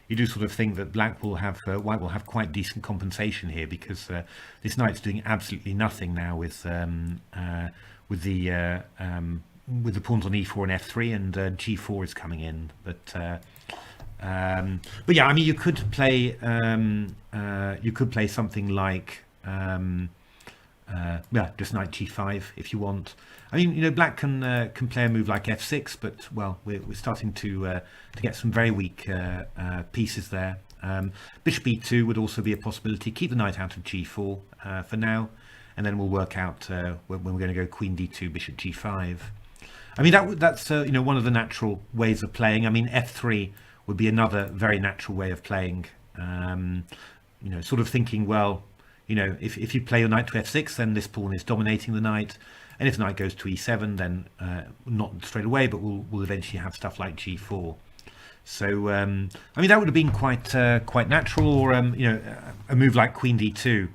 do sort of think that white will have quite decent compensation here, because this knight's doing absolutely nothing now with the pawns on e4 and f3, and g4 is coming in, but you could play something like just knight g5 if you want. Black can play a move like f6, but we're starting to get some very weak pieces there. Bishop e2 would also be a possibility. Keep the knight out of g4 for now, and then we'll work out when we're going to go queen d2, bishop g5. I mean, that's you know, one of the natural ways of playing. I mean, f3 would be another very natural way of playing. You know, sort of thinking, well, you know, if you play your knight to f6, then this pawn is dominating the knight, and if the knight goes to e7, then not straight away, but we'll eventually have stuff like g4. So I mean, that would have been quite natural. Or you know, a move like queen d2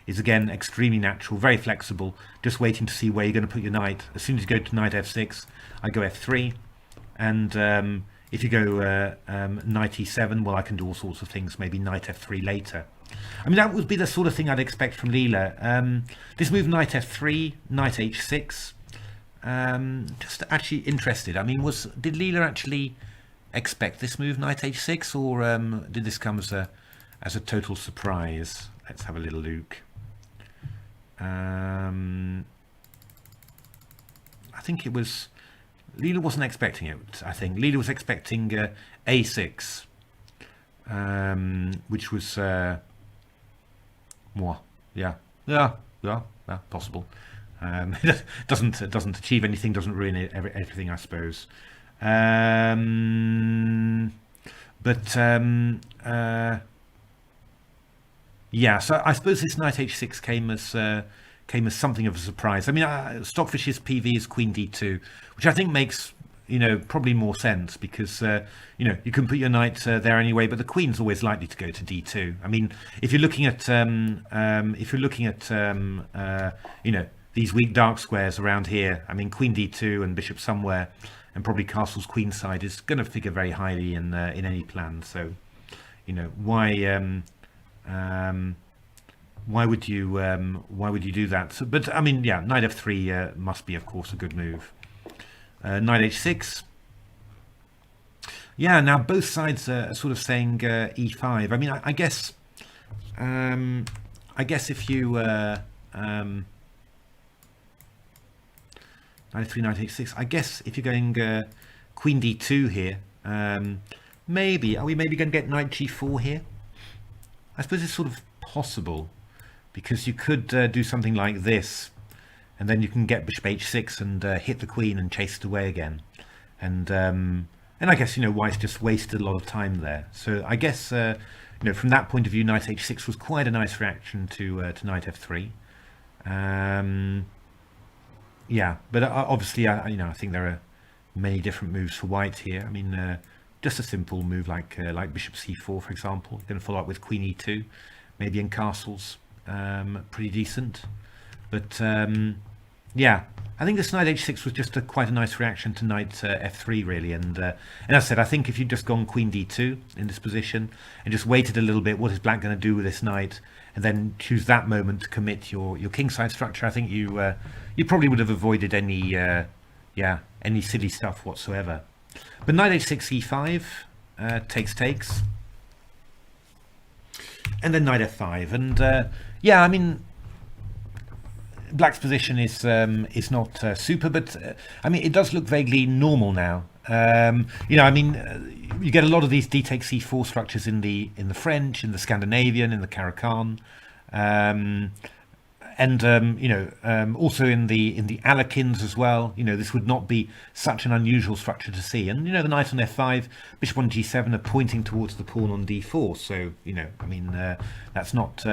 is again extremely natural, very flexible, just waiting to see where you're going to put your knight. As soon as you go to knight f6, I go f3, and if you go knight e7, well, I can do all sorts of things, maybe knight f3 later. I mean, that would be the sort of thing I'd expect from Leela. This move, knight f3, knight h6, just actually interested. I mean, did Leela actually expect this move, knight h6, or did this come as a total surprise? Let's have a little look. I think it was, Leela wasn't expecting it. I think Leela was expecting a6, which was possible. It doesn't achieve anything, doesn't ruin everything, I suppose. Yeah, so I suppose this knight h6 came as something of a surprise. I mean, Stockfish's PV is queen d2, which I think makes, you know, probably more sense, because you know, you can put your knight there anyway, but the queen's always likely to go to d2. I mean, if you're looking at you know, these weak dark squares around here, I mean, queen d2 and bishop somewhere, and probably castle's queen side is going to figure very highly in any plan. So, you know, why would you do that? So, but I mean, yeah, knight f3 must be, of course, a good move. Knight h6. Yeah, now both sides are sort of saying e5. I mean, I guess if you knight f3, knight h6. I guess if you're going queen d2 here, maybe are we maybe going to get knight g4 here? I suppose it's sort of possible, because you could do something like this, and then you can get bishop h6 and hit the queen and chase it away again. And I guess, you know, White's just wasted a lot of time there. So I guess you know, from that point of view, knight h6 was quite a nice reaction to knight f3. Yeah, but obviously, you know, I think there are many different moves for White here. I mean, just a simple move like bishop c4, for example. You're going to follow up with queen e2, maybe in castles, pretty decent. But yeah, I think this knight h6 was just quite a nice reaction to knight f3, really. And as I said, I think if you'd just gone queen d2 in this position and just waited a little bit, what is black going to do with this knight, and then choose that moment to commit your kingside structure, I think you probably would have avoided any any silly stuff whatsoever. But knight h6 e5 takes, and then knight f5, and yeah, I mean, black's position is not super, but I mean, it does look vaguely normal now. You know, I mean, you get a lot of these d takes c4 structures in the French, in the Scandinavian, in the Caracan, and you know, also in the Alekins as well. You know, this would not be such an unusual structure to see. And you know, the knight on f5, bishop on g7 are pointing towards the pawn on d4. So you know, I mean, that's not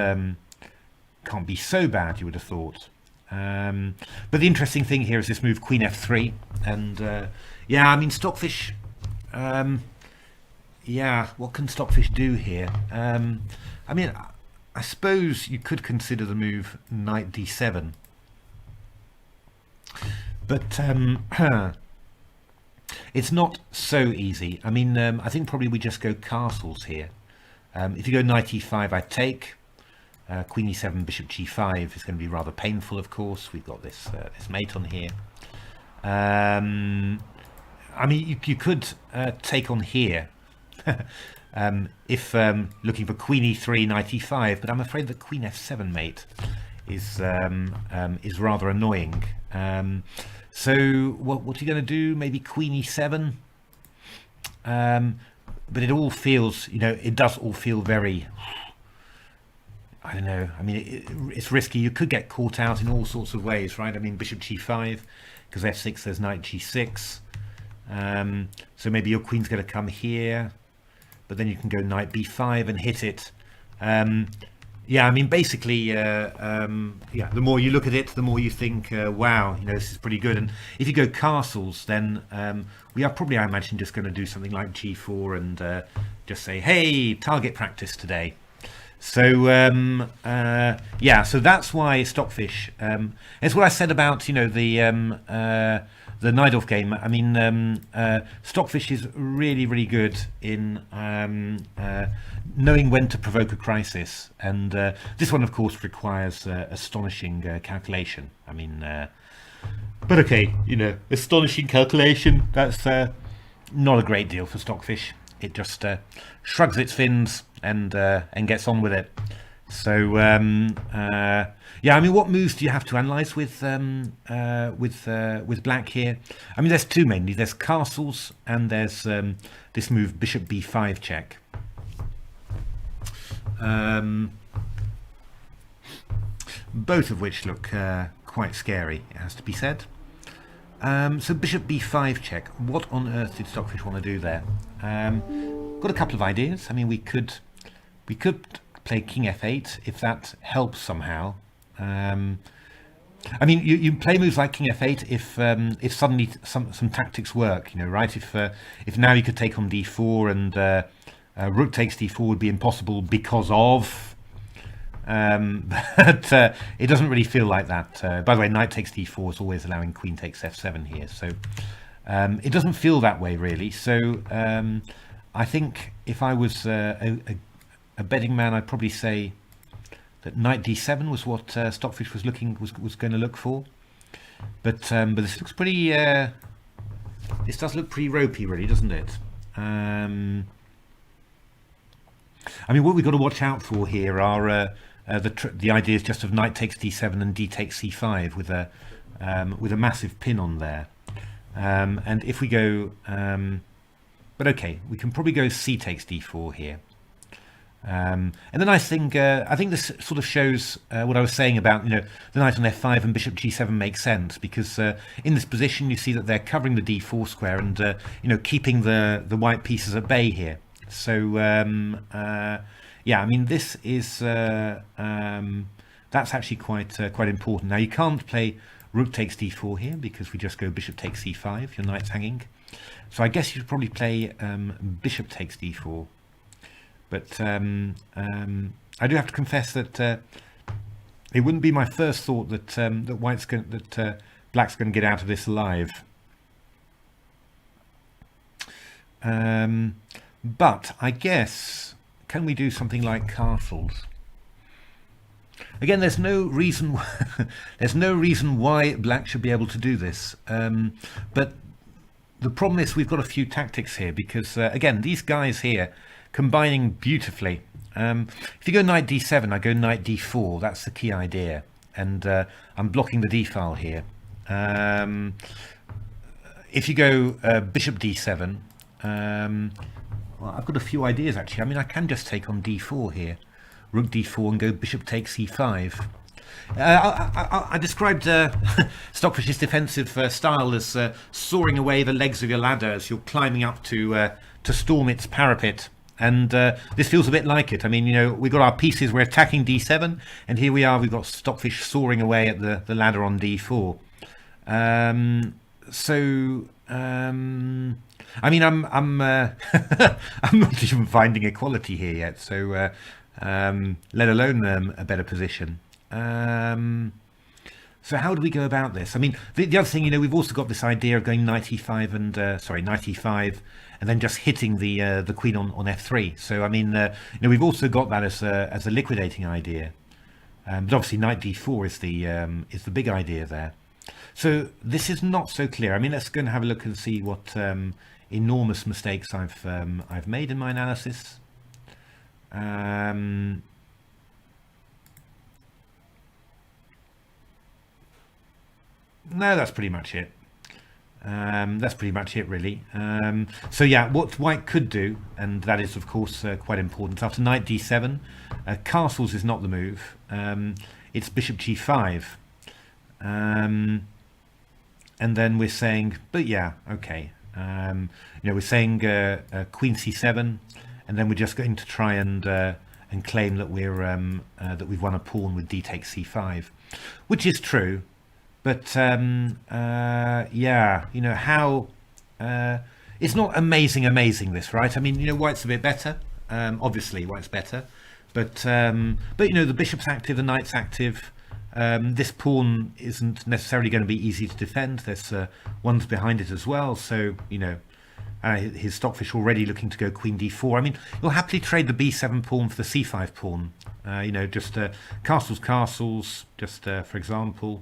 can't be so bad, you would have thought. But the interesting thing here is this move queen f3, and yeah, I mean, Stockfish, yeah, what can Stockfish do here? I mean, I suppose you could consider the move knight d7, but it's not so easy. I mean, I think probably we just go castles here. If you go knight e5, I take. Queen e7, bishop g5 is going to be rather painful, of course. We've got this mate on here. I mean, you could take on here if looking for queen e3, knight e5, but I'm afraid the queen f7 mate is rather annoying. So what are you going to do? Maybe queen e7. But it all feels, you know, it does all feel very, I don't know. I mean, it's risky. You could get caught out in all sorts of ways, right? I mean, bishop g5, because f6, there's knight g6. So maybe your queen's going to come here, but then you can go knight b5 and hit it. Yeah, I mean, basically, yeah, the more you look at it, the more you think, wow, you know, this is pretty good. And if you go castles, then we are probably, I imagine, just going to do something like g4 and just say, hey, target practice today. So yeah, so that's why Stockfish. It's what I said about, you know, the Night-Off game. I mean, Stockfish is really, really good in knowing when to provoke a crisis, and this one, of course, requires astonishing calculation. I mean, but okay, you know, astonishing calculation. That's not a great deal for Stockfish. It just shrugs its fins and gets on with it. So yeah, I mean, what moves do you have to analyze with black here? I mean, there's two mainly. There's castles and there's this move bishop b5 check. Both of which look quite scary, it has to be said. So bishop b5 check. What on earth did Stockfish want to do there? Got a couple of ideas. I mean, we could play king f8 if that helps somehow. I mean, you play moves like king f8 if suddenly some tactics work, you know, right? If now you could take on d4 and rook takes d4 would be impossible because of. But it doesn't really feel like that. By the way, knight takes d4 is always allowing queen takes f7 here, so it doesn't feel that way really. So I think if I was a betting man, I'd probably say that knight d7 was what Stockfish was going to look for. But this looks pretty. This does look pretty ropey, really, doesn't it? I mean, what we've got to watch out for here are the ideas just of knight takes d7 and d takes c5 with a massive pin on there. And if we go, but okay, we can probably go c takes d4 here. And the nice thing, I think this sort of shows what I was saying about, you know, the knight on f5 and bishop g7 makes sense because in this position you see that they're covering the d4 square and you know, keeping the white pieces at bay here. So yeah, I mean, this is that's actually quite important. Now you can't play rook takes d4 here because we just go bishop takes c5. Your knight's hanging, so I guess you should probably play bishop takes d4. But I do have to confess that it wouldn't be my first thought that black's going to get out of this alive. But I guess, can we do something like castles? Again, there's no reason why black should be able to do this. But the problem is we've got a few tactics here because again, these guys here combining beautifully. If you go knight d7, I go knight d4. That's the key idea, and I'm blocking the d file here. If you go bishop d7, well, I've got a few ideas actually. I mean, I can just take on d4 here, rook d4, and go bishop takes c5. I described Stockfish's defensive style as sawing away the legs of your ladder as you're climbing up to storm its parapet. And this feels a bit like it. I mean, you know, we've got our pieces, we're attacking d7, and here we are, we've got Stockfish soaring away at the ladder on d4. I mean, I'm I'm not even finding equality here yet, so let alone a better position. So how do we go about this? I mean, the other thing, you know, we've also got this idea of going knight e5 and knight e5, and then just hitting the queen on f3. So I mean, you know, we've also got that as a liquidating idea. But obviously, knight d4 is the big idea there. So this is not so clear. I mean, let's go and have a look and see what enormous mistakes I've made in my analysis. No, that's pretty much it. That's pretty much it, really. So yeah, what white could do, and that is of course quite important, after knight d7, castles is not the move. It's bishop g5, and then we're saying, but yeah, okay. We're saying queen c7, and then we're just going to try and claim that we've won a pawn with d takes c5, which is true. But yeah, how it's not amazing this, right? I mean, white's a bit better. Obviously white's better, but the bishop's active, the knight's active. This pawn isn't necessarily going to be easy to defend. There's ones behind it as well, so his Stockfish already looking to go queen d4. I mean, you'll happily trade the b7 pawn for the c5 pawn. Just castles, just for example,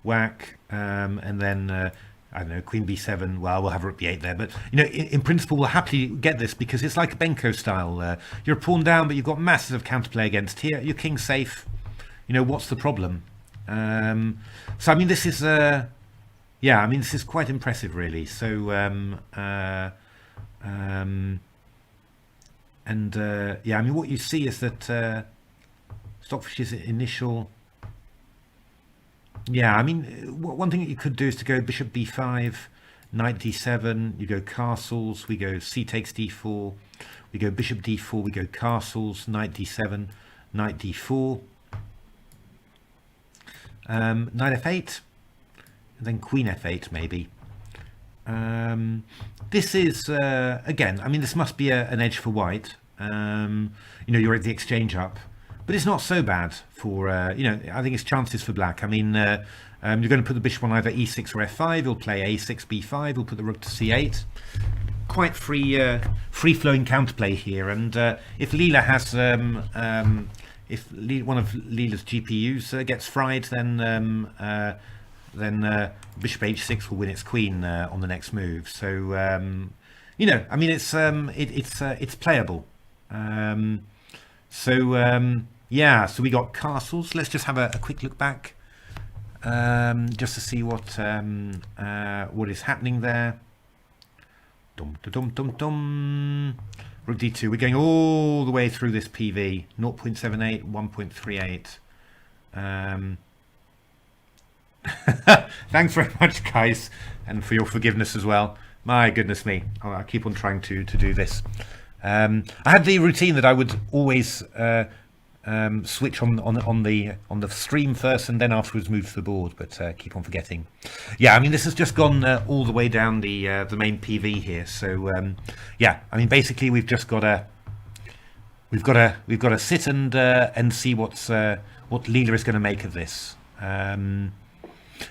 whack, and then I don't know, queen b7. Well, we'll have rook b8 there, but in principle we'll happily get this because it's like a Benko style. You're a pawn down, but you've got massive counterplay against here. Your king's safe. What's the problem? So I mean, this is this is quite impressive, really. So I mean, what you see is that Stockfish's initial. Yeah, I mean, one thing that you could do is to go bishop b5, knight d7, you go castles, we go c takes d4, we go bishop d4, we go castles, knight d7, knight d4, knight f8, and then queen f8 maybe. This is, again, I mean, this must be an edge for white. You're at the exchange up. But it's not so bad for, I think it's chances for black. I mean, you're going to put the bishop on either e6 or f5. He'll play a6, b5. He'll put the rook to c8. Quite free-flowing counterplay here. And if Leela has, one of Leela's GPUs gets fried, then bishop h6 will win its queen on the next move. So, I mean, it's playable. Yeah, so we got castles. Let's just have a quick look back, just to see what is happening there. Dum dum dum dum. Rook d2. We're going all the way through this PV. 0.78, 1.38. Thanks very much, guys, and for your forgiveness as well. My goodness me, I keep on trying to do this. I had the routine that I would always switch on the stream first and then afterwards move to the board, but keep on forgetting. Yeah, I mean, this has just gone all the way down the main PV here. So yeah, I mean, basically we've just got to sit and see what Leela is going to make of this.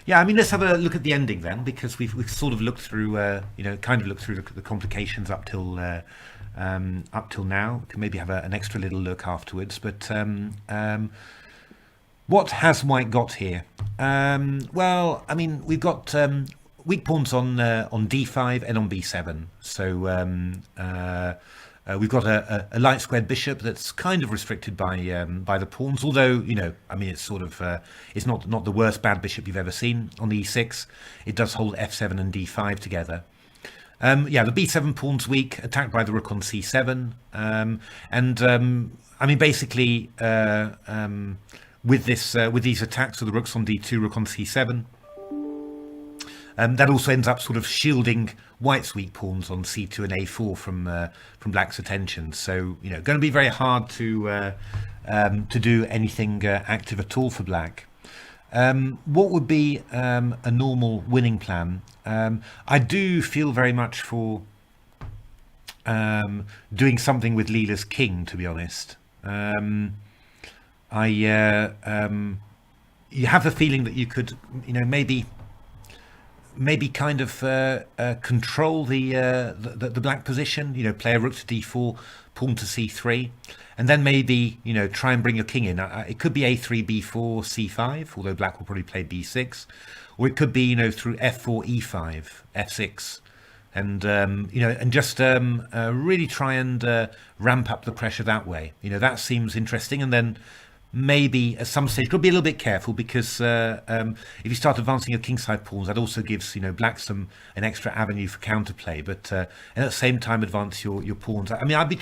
Yeah, I mean, let's have a look at the ending then, because we've sort of looked through kind of looked through the complications up till now. We can maybe have an extra little look afterwards, but what has white got here? Well, I mean, we've got weak pawns on d5 and on b7, so we've got a light squared bishop that's kind of restricted by the pawns, although I mean, it's sort of it's not the worst bad bishop you've ever seen. On the e6 it does hold f7 and d5 together. Yeah, the b7 pawn's weak, attacked by the rook on c7, I mean, basically with these attacks of the rooks on d2, rook on c7, that also ends up sort of shielding white's weak pawns on c2 and a4 from black's attention. So going to be very hard to do anything active at all for black. What would be a normal winning plan? I do feel very much for doing something with Leela's king, to be honest. You have a feeling that you could, maybe kind of control the black position. Play a rook to d4, pawn to c3, and then maybe try and bring your king in. It could be a3, b4, c5, although black will probably play b6, or it could be through f4, e5, f6, and and just really try and ramp up the pressure that way. That seems interesting, and then maybe at some stage, got to be a little bit careful, because if you start advancing your kingside pawns, that also gives, black an extra avenue for counterplay. But and at the same time, advance your pawns. I mean, I'd be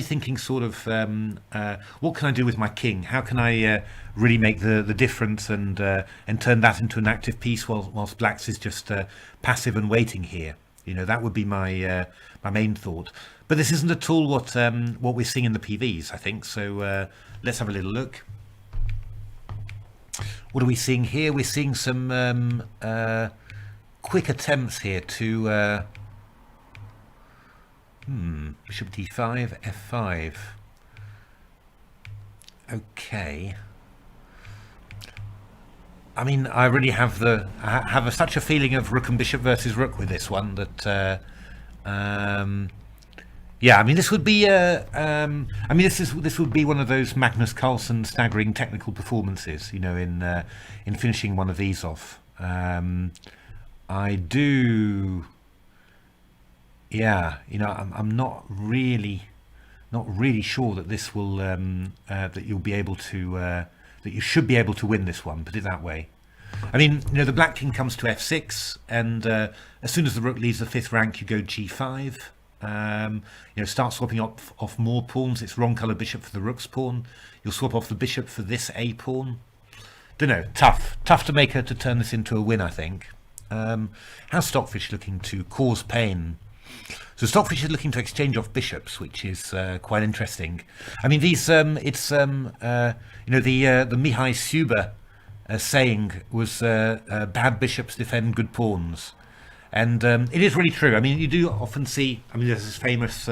thinking sort of, what can I do with my king? How can I really make the difference and turn that into an active piece, whilst black's is just passive and waiting here? That would be my my main thought. But this isn't at all what we're seeing in the PVs, I think. So let's have a little look. What are we seeing here? We're seeing some quick attempts here to bishop d5, f5. Okay. I mean, I really have such a feeling of rook and bishop versus rook with this one that yeah, I mean, this would be this would be one of those Magnus Carlsen staggering technical performances, in finishing one of these off. I do, yeah, I'm not really sure that this will that you'll be able to that you should be able to win this one. Put it that way. I mean, the black king comes to f6, and as soon as the rook leaves the 5th rank, you go g5. Start swapping off more pawns. It's wrong color bishop for the rook's pawn. You'll swap off the bishop for this a pawn. Don't know. Tough to turn this into a win, I think. How's Stockfish looking to cause pain? So Stockfish is looking to exchange off bishops, which is quite interesting. I mean, these it's the Mihai Suber saying was bad bishops defend good pawns. And it is really true. I mean, you do often see, there's this famous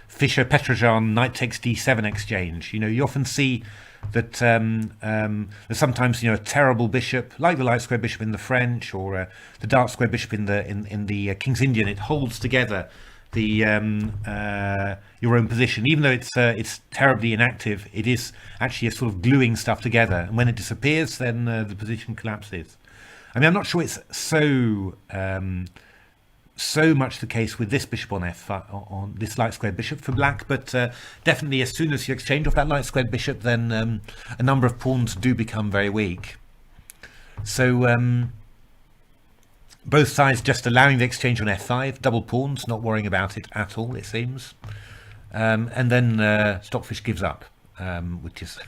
Fischer-Petrojan knight takes d7 exchange. You often see that there's sometimes, a terrible bishop, like the light square bishop in the French, or the dark square bishop in the King's Indian. It holds together the your own position. Even though it's terribly inactive, it is actually a sort of gluing stuff together. And when it disappears, then the position collapses. I mean, I'm not sure it's so much the case with this bishop on f5, on this light squared bishop for black, but definitely as soon as you exchange off that light squared bishop, then a number of pawns do become very weak. So both sides just allowing the exchange on f5, double pawns, not worrying about it at all, it seems. And then Stockfish gives up, which is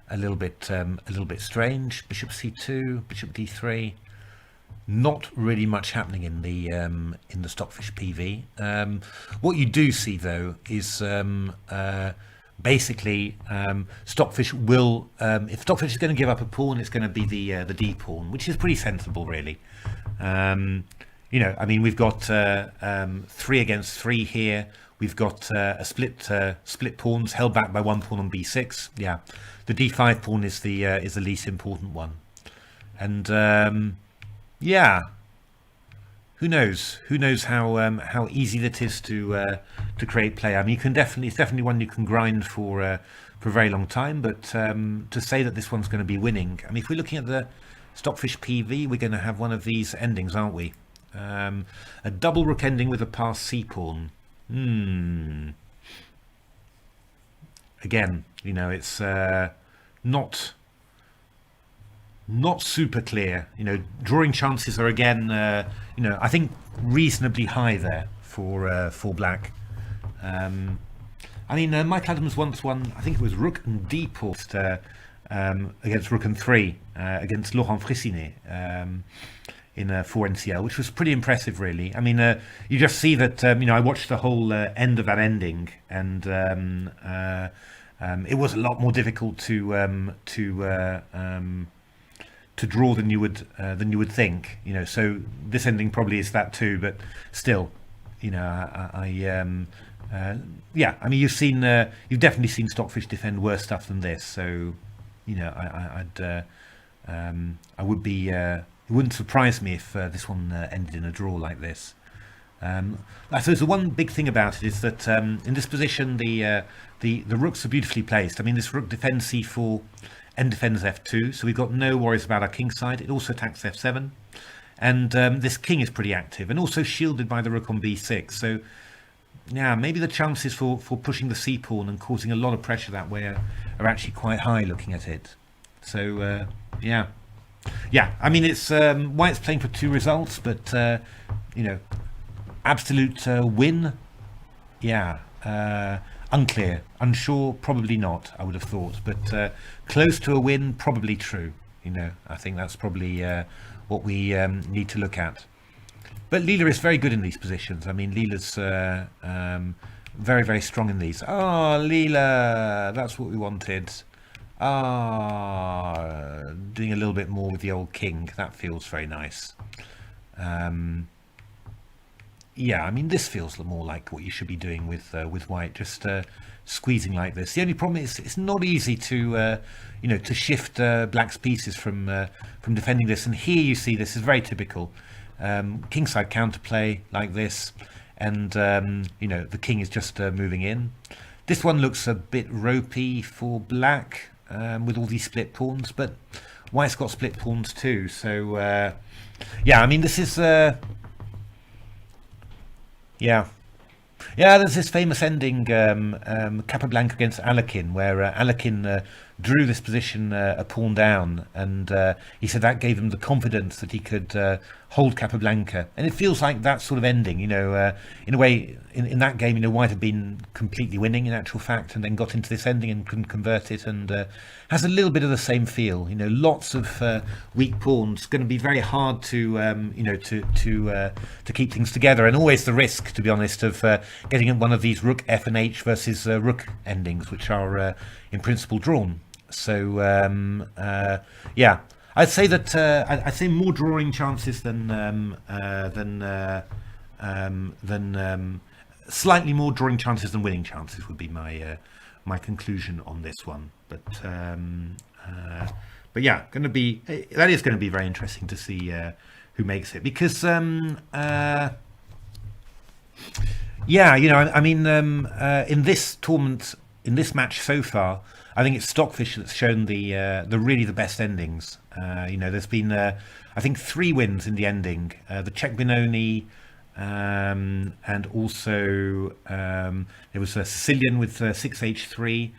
a little bit strange. Bishop c2, bishop d3. Not really much happening in the Stockfish PV. What you do see though is basically Stockfish will, if Stockfish is going to give up a pawn, it's going to be the d pawn, which is pretty sensible, really. I mean, we've got 3 against 3 here. We've got a split pawns held back by 1 pawn on b6. Yeah, the d5 pawn is the least important one, and yeah, who knows how easy that is to create play. I mean, it's definitely one you can grind for a very long time. But to say that this one's going to be winning, I mean, if we're looking at the Stockfish PV, we're going to have one of these endings, aren't we? A double rook ending with a passed c pawn. Again, it's not super clear. Drawing chances are again, I think reasonably high there for black. I mean, Mike Adams once won, I think it was rook and d pawn against rook and 3 against Laurent Frissinet in 4 NCL, which was pretty impressive, really. I mean, you just see that, I watched the whole end of that ending, and it was a lot more difficult to draw than you would think. So this ending probably is that too, but still, yeah. I mean, you've definitely seen Stockfish defend worse stuff than this. So, it wouldn't surprise me if this one ended in a draw like this. I suppose the one big thing about it is that in this position, the rooks are beautifully placed. I mean, this rook defends c4 and defends f2, so we've got no worries about our king side. It also attacks f7, and this king is pretty active and also shielded by the rook on b6. So yeah, maybe the chances for pushing the c pawn and causing a lot of pressure that way are actually quite high looking at it. So yeah. Yeah, I mean, it's White's playing for 2 results, but you know, absolute win, yeah, unclear, unsure, probably not, I would have thought, but close to a win, probably true. You know, I think that's probably what we need to look at. But Leela is very good in these positions. I mean, Leela's very, very strong in these. Oh, Leela, that's what we wanted. Doing a little bit more with the old king. That feels very nice. Yeah, I mean, this feels more like what you should be doing with White, just squeezing like this. The only problem is it's not easy to, you know, to shift Black's pieces from defending this. And here you see this is very typical. Kingside counterplay like this, and you know, the king is just moving in. This one looks a bit ropey for Black. With all these split pawns, but White's got split pawns too, so yeah, I mean, this is yeah, there's this famous ending, Capablanca against Alekin, where Alekin drew this position a pawn down, and he said that gave him the confidence that he could hold Capablanca, and it feels like that sort of ending, you know, in a way, in that game, you know, White had been completely winning in actual fact, and then got into this ending and couldn't convert it, and has a little bit of the same feel, you know, lots of weak pawns, going to be very hard to, you know, to keep things together, and always the risk, to be honest, of getting one of these rook F and H versus rook endings, which are in principle drawn. So yeah, I'd say that I'd say more drawing chances than slightly more drawing chances than winning chances would be my my conclusion on this one. But yeah, going to be that is going to be very interesting to see who makes it, because yeah, you know, I mean, in this tournament, in this match so far, I think it's Stockfish that's shown the really the best endings. You know, there's been I think 3 wins in the ending. The Czech Benoni, and also there was a Sicilian with 6H3,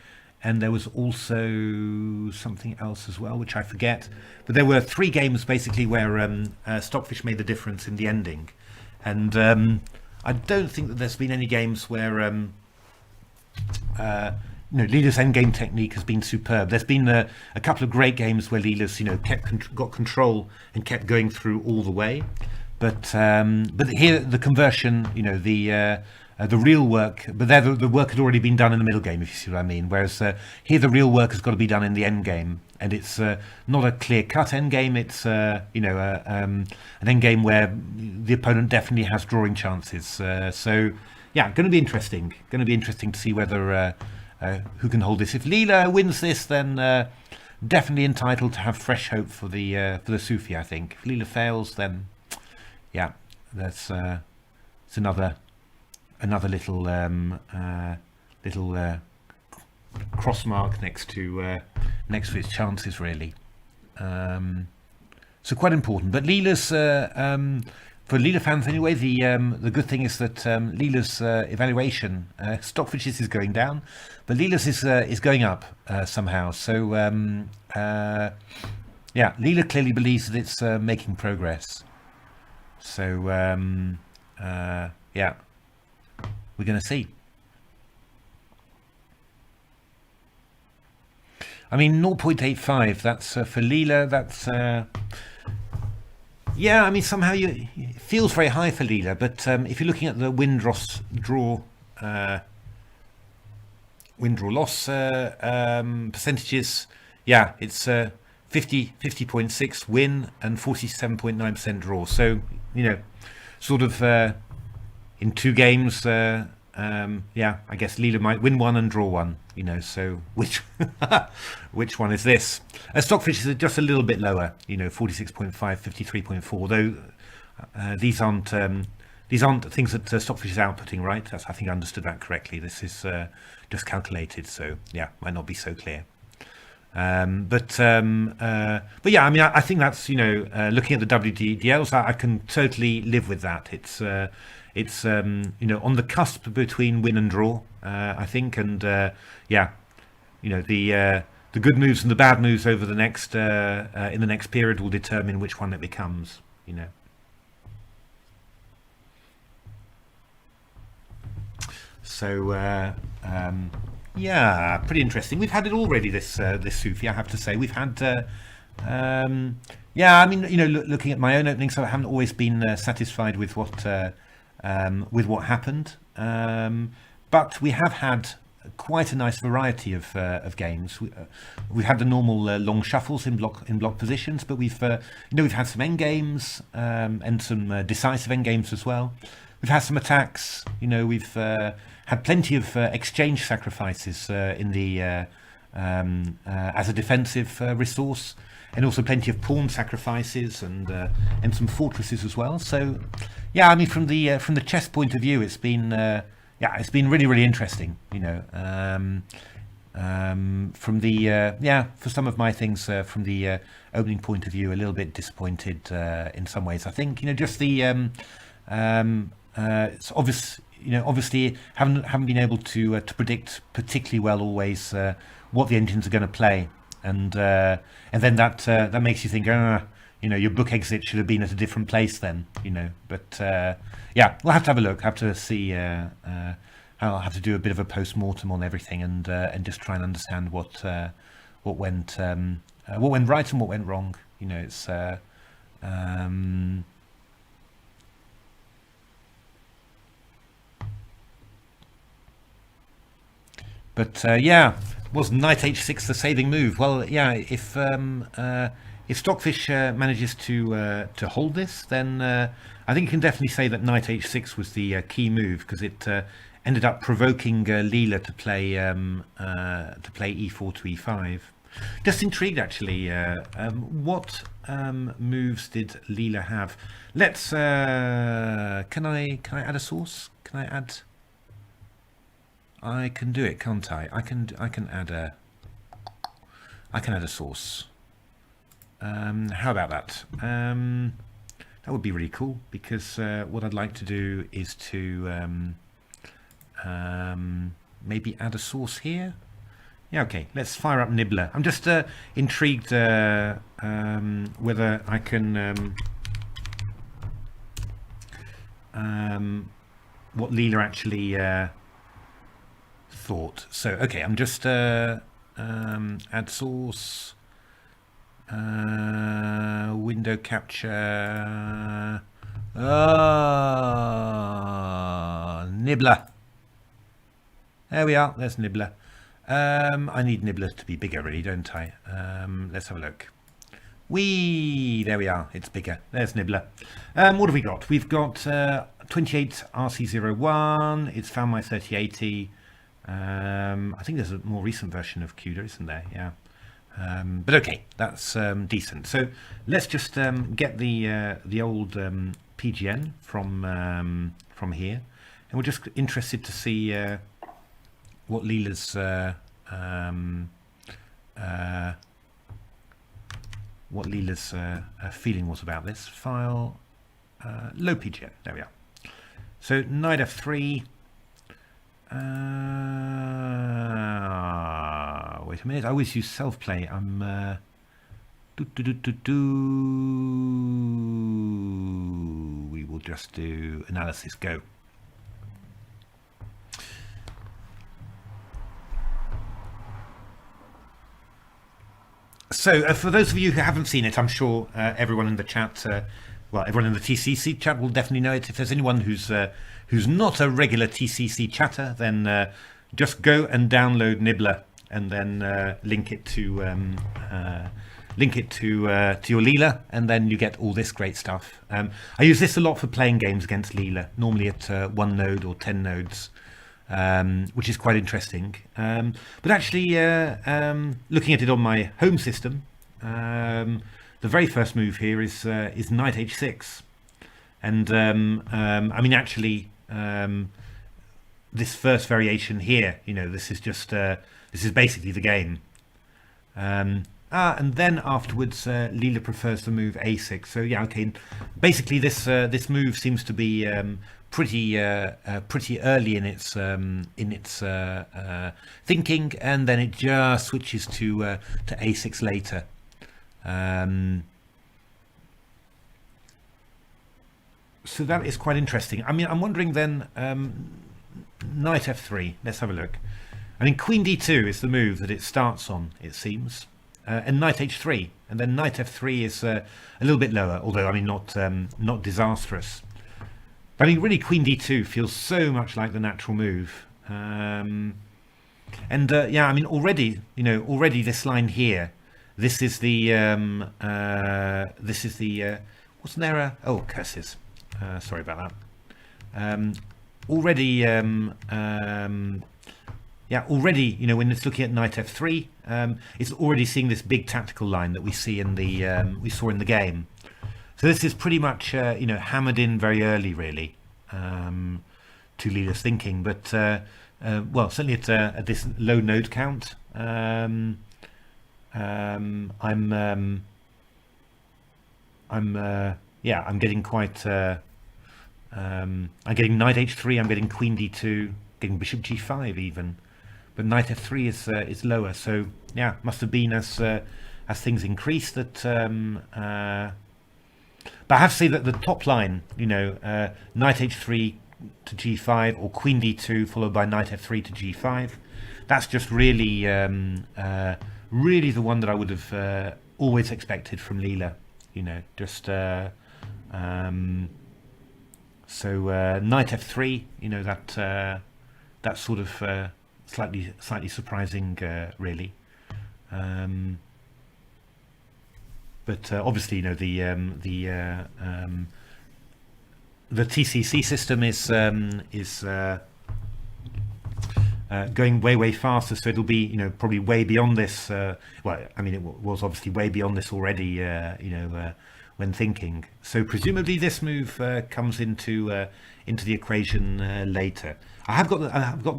and there was also something else as well, which I forget. But there were 3 games basically where Stockfish made the difference in the ending, and I don't think that there's been any games where you know, Leela's endgame technique has been superb. There's been a couple of great games where Leela's, you know, got control and kept going through all the way. But here the conversion, you know, the real work. But there the work had already been done in the middle game, if you see what I mean. Whereas here the real work has got to be done in the end game, and it's not a clear-cut end game. It's you know, an end game where the opponent definitely has drawing chances. So yeah, going to be interesting. Going to be interesting to see whether. Who can hold this? If Leela wins this, then definitely entitled to have fresh hope for the Sufi. I think if Leela fails, then yeah, that's it's another little cross mark next to its chances, really. So quite important. But Leela's for Leela fans anyway, the good thing is that Leela's evaluation, Stockfish's is going down, but Leela's is going up somehow. So yeah, Leela clearly believes that it's making progress. So yeah, we're going to see. I mean, 0.85. That's for Leela. That's yeah, I mean, somehow it feels very high for Leela, but if you're looking at the win-draw loss percentages, yeah, it's 50.6 win and 47.9% draw. So, you know, sort of in 2 games, yeah, I guess Leela might win 1 and draw 1. You know, so which one is this? Stockfish is just a little bit lower. You know, 46.5, 53.4. Though these aren't things that Stockfish is outputting, right? I think I understood that correctly. This is just calculated, so yeah, might not be so clear. But yeah, I mean, I think that's, you know, looking at the WDLs, I can totally live with that. It's it's on the cusp between win and draw, I think, and yeah, the good moves and the bad moves over the next in the next period will determine which one it becomes. So yeah, pretty interesting. We've had it already, this Sufi, I have to say. We've had yeah, I mean, looking at my own openings, I haven't always been satisfied with what happened, but we have had quite a nice variety of games. We've had the normal long shuffles in block positions, but we've had some end games and some decisive end games as well. We've had some attacks. We've had plenty of exchange sacrifices in the as a defensive resource, and also plenty of pawn sacrifices and some fortresses as well. So yeah, I mean, from the chess point of view, it's been it's been really interesting. From the for some of my things, from the opening point of view, a little bit disappointed in some ways. I think just the it's obvious, obviously haven't been able to predict particularly well always what the engines are going to play, and then that makes you think, your book exit should have been at a different place then, But yeah, we'll have to have a look. Have to see. I'll have to do a bit of a post-mortem on everything and just try and understand what went right and what went wrong. It's but yeah, was knight h6 the saving move? Well, yeah, if Stockfish manages to hold this, then I think you can definitely say that knight h6 was the key move, because it ended up provoking Leela to play e4 to e5. Just intrigued, actually. What moves did Leela have? Let's. Can I add a source? Can I add? I can do it, can't I? I can add a source. How about that? That would be really cool, because what I'd like to do is to maybe add a source here. Yeah, okay, let's fire up Nibbler. I'm just intrigued whether I can what Leela actually thought. So okay, I'm just add source, window capture, Nibbler. There we are. There's Nibbler. I need Nibbler to be bigger, really, don't I? Let's have a look. There we are. It's bigger. There's Nibbler. What have we got? We've got 28 RC01. It's found my 3080. I think there's a more recent version of CUDA, isn't there? Yeah. But okay, that's decent. So let's just get the old PGN from here, and we're just interested to see what Leela's feeling was about this. File, low PGN. There we are. So knight f3. Wait a minute. I always use self-play. I'm we will just do analysis. Go. So for those of you who haven't seen it, I'm sure everyone in the chat, everyone in the TCEC chat will definitely know it. If there's anyone who's not a regular TCEC chatter, then just go and download Nibbler, and then link it to your Leela, and then you get all this great stuff. I use this a lot for playing games against Leela, normally at 1 node or 10 nodes. Which is quite interesting, but actually looking at it on my home system, the very first move here is knight h6, and I mean, actually this first variation here, this is just this is basically the game. And then afterwards, Leela prefers the move a6. So yeah, okay. Basically, this move seems to be pretty early in its thinking, and then it just switches to a6 later. So that is quite interesting. I mean, I'm wondering then, knight f3. Let's have a look. I mean, queen d2 is the move that it starts on, it seems. And knight h3, and then knight f3 is a little bit lower, although I mean not disastrous. But I mean, really, queen d2 feels so much like the natural move. Yeah, I mean, already this line here, this is the wasn't there a, oh, curses, sorry about that. Yeah, already, when it's looking at knight f3, it's already seeing this big tactical line that we see in the we saw in the game. So this is pretty much hammered in very early, really, to Leela's thinking. But well, certainly at this low node count, I'm getting quite. I'm getting knight h3. I'm getting queen d2. Getting bishop g5 even. But knight f3 is lower, so yeah, must have been as things increase that. But I have to say that the top line, knight h3 to g5 or queen d2 followed by knight f3 to g5, that's just really really the one that I would have always expected from Leela. Just so knight f3, that sort of. Slightly surprising, really, but obviously, the TCEC system is going way faster, so it'll be probably way beyond this. Well, I mean, it was obviously way beyond this already, when thinking. So presumably, this move comes into the equation later. I've got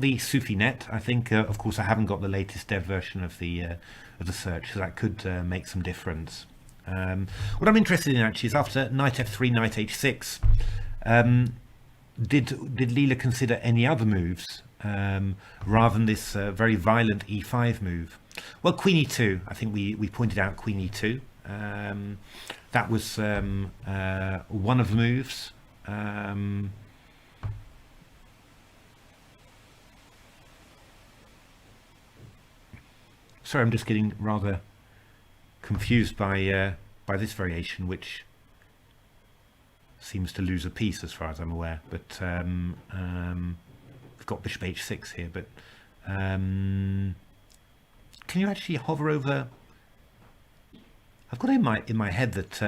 the SuperFinal. I think, of course, I haven't got the latest dev version of the search, so that could make some difference. What I'm interested in actually is after knight f3, knight h6, did Leela consider any other moves rather than this very violent e5 move? Well, queen e2. I think we pointed out queen e2. That was one of the moves. Sorry, I'm just getting rather confused by this variation, which seems to lose a piece as far as I'm aware. But we've got bishop h6 here. But can you actually hover over? I've got in my head that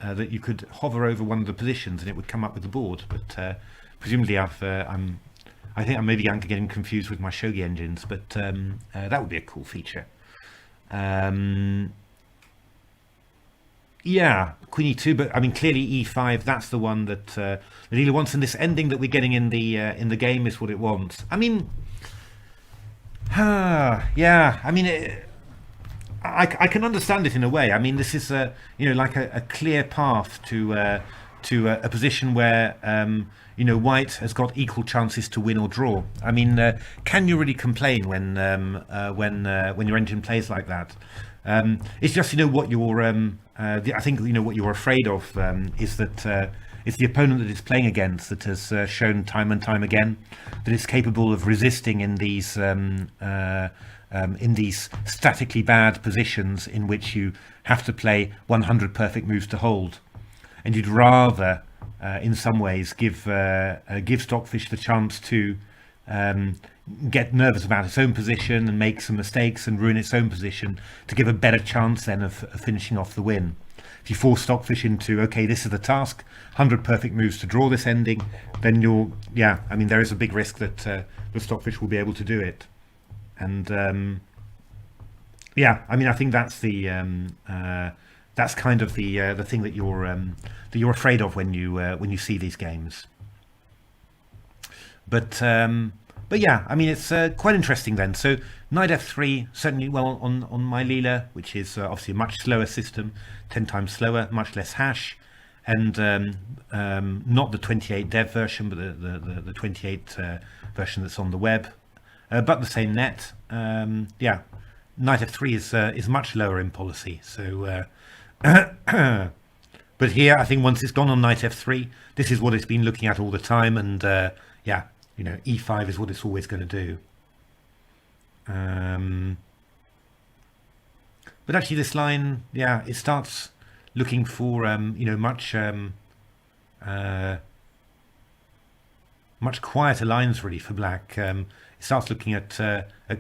that you could hover over one of the positions and it would come up with the board. But presumably I think I'm maybe getting confused with my shogi engines. But that would be a cool feature. Yeah, queen e2, but I mean clearly e5. That's the one that Leela wants, and this ending that we're getting in the game is what it wants. I mean, yeah. I mean, I can understand it in a way. I mean, this is like a clear path to a position where White has got equal chances to win or draw. I mean, can you really complain when your engine plays like that? It's just what you're. I think what you're afraid of is that it's the opponent that it's playing against that has shown time and time again that it's capable of resisting in these statically bad positions in which you have to play 100 perfect moves to hold, and you'd rather. In some ways, give Stockfish the chance to get nervous about its own position and make some mistakes and ruin its own position to give a better chance then of finishing off the win. If you force Stockfish into, okay, this is the task, 100 perfect moves to draw this ending, then I mean, there is a big risk that the Stockfish will be able to do it. And yeah, I mean, I think that's that's kind of the thing that you're afraid of when you see these games. But But yeah, I mean, it's quite interesting then. So knight f3, certainly well on my Leela, which is obviously a much slower system, 10 times slower, much less hash, and not the 28 dev version, but the 28 version that's on the web, but the same net. Yeah, knight f3 is much lower in policy. So, but here I think once it's gone on knight f3, this is what it's been looking at all the time, and yeah, you know, e5 is what it's always going to do. But actually, this line, yeah, it starts looking for you know, much quieter lines really for black. It starts looking at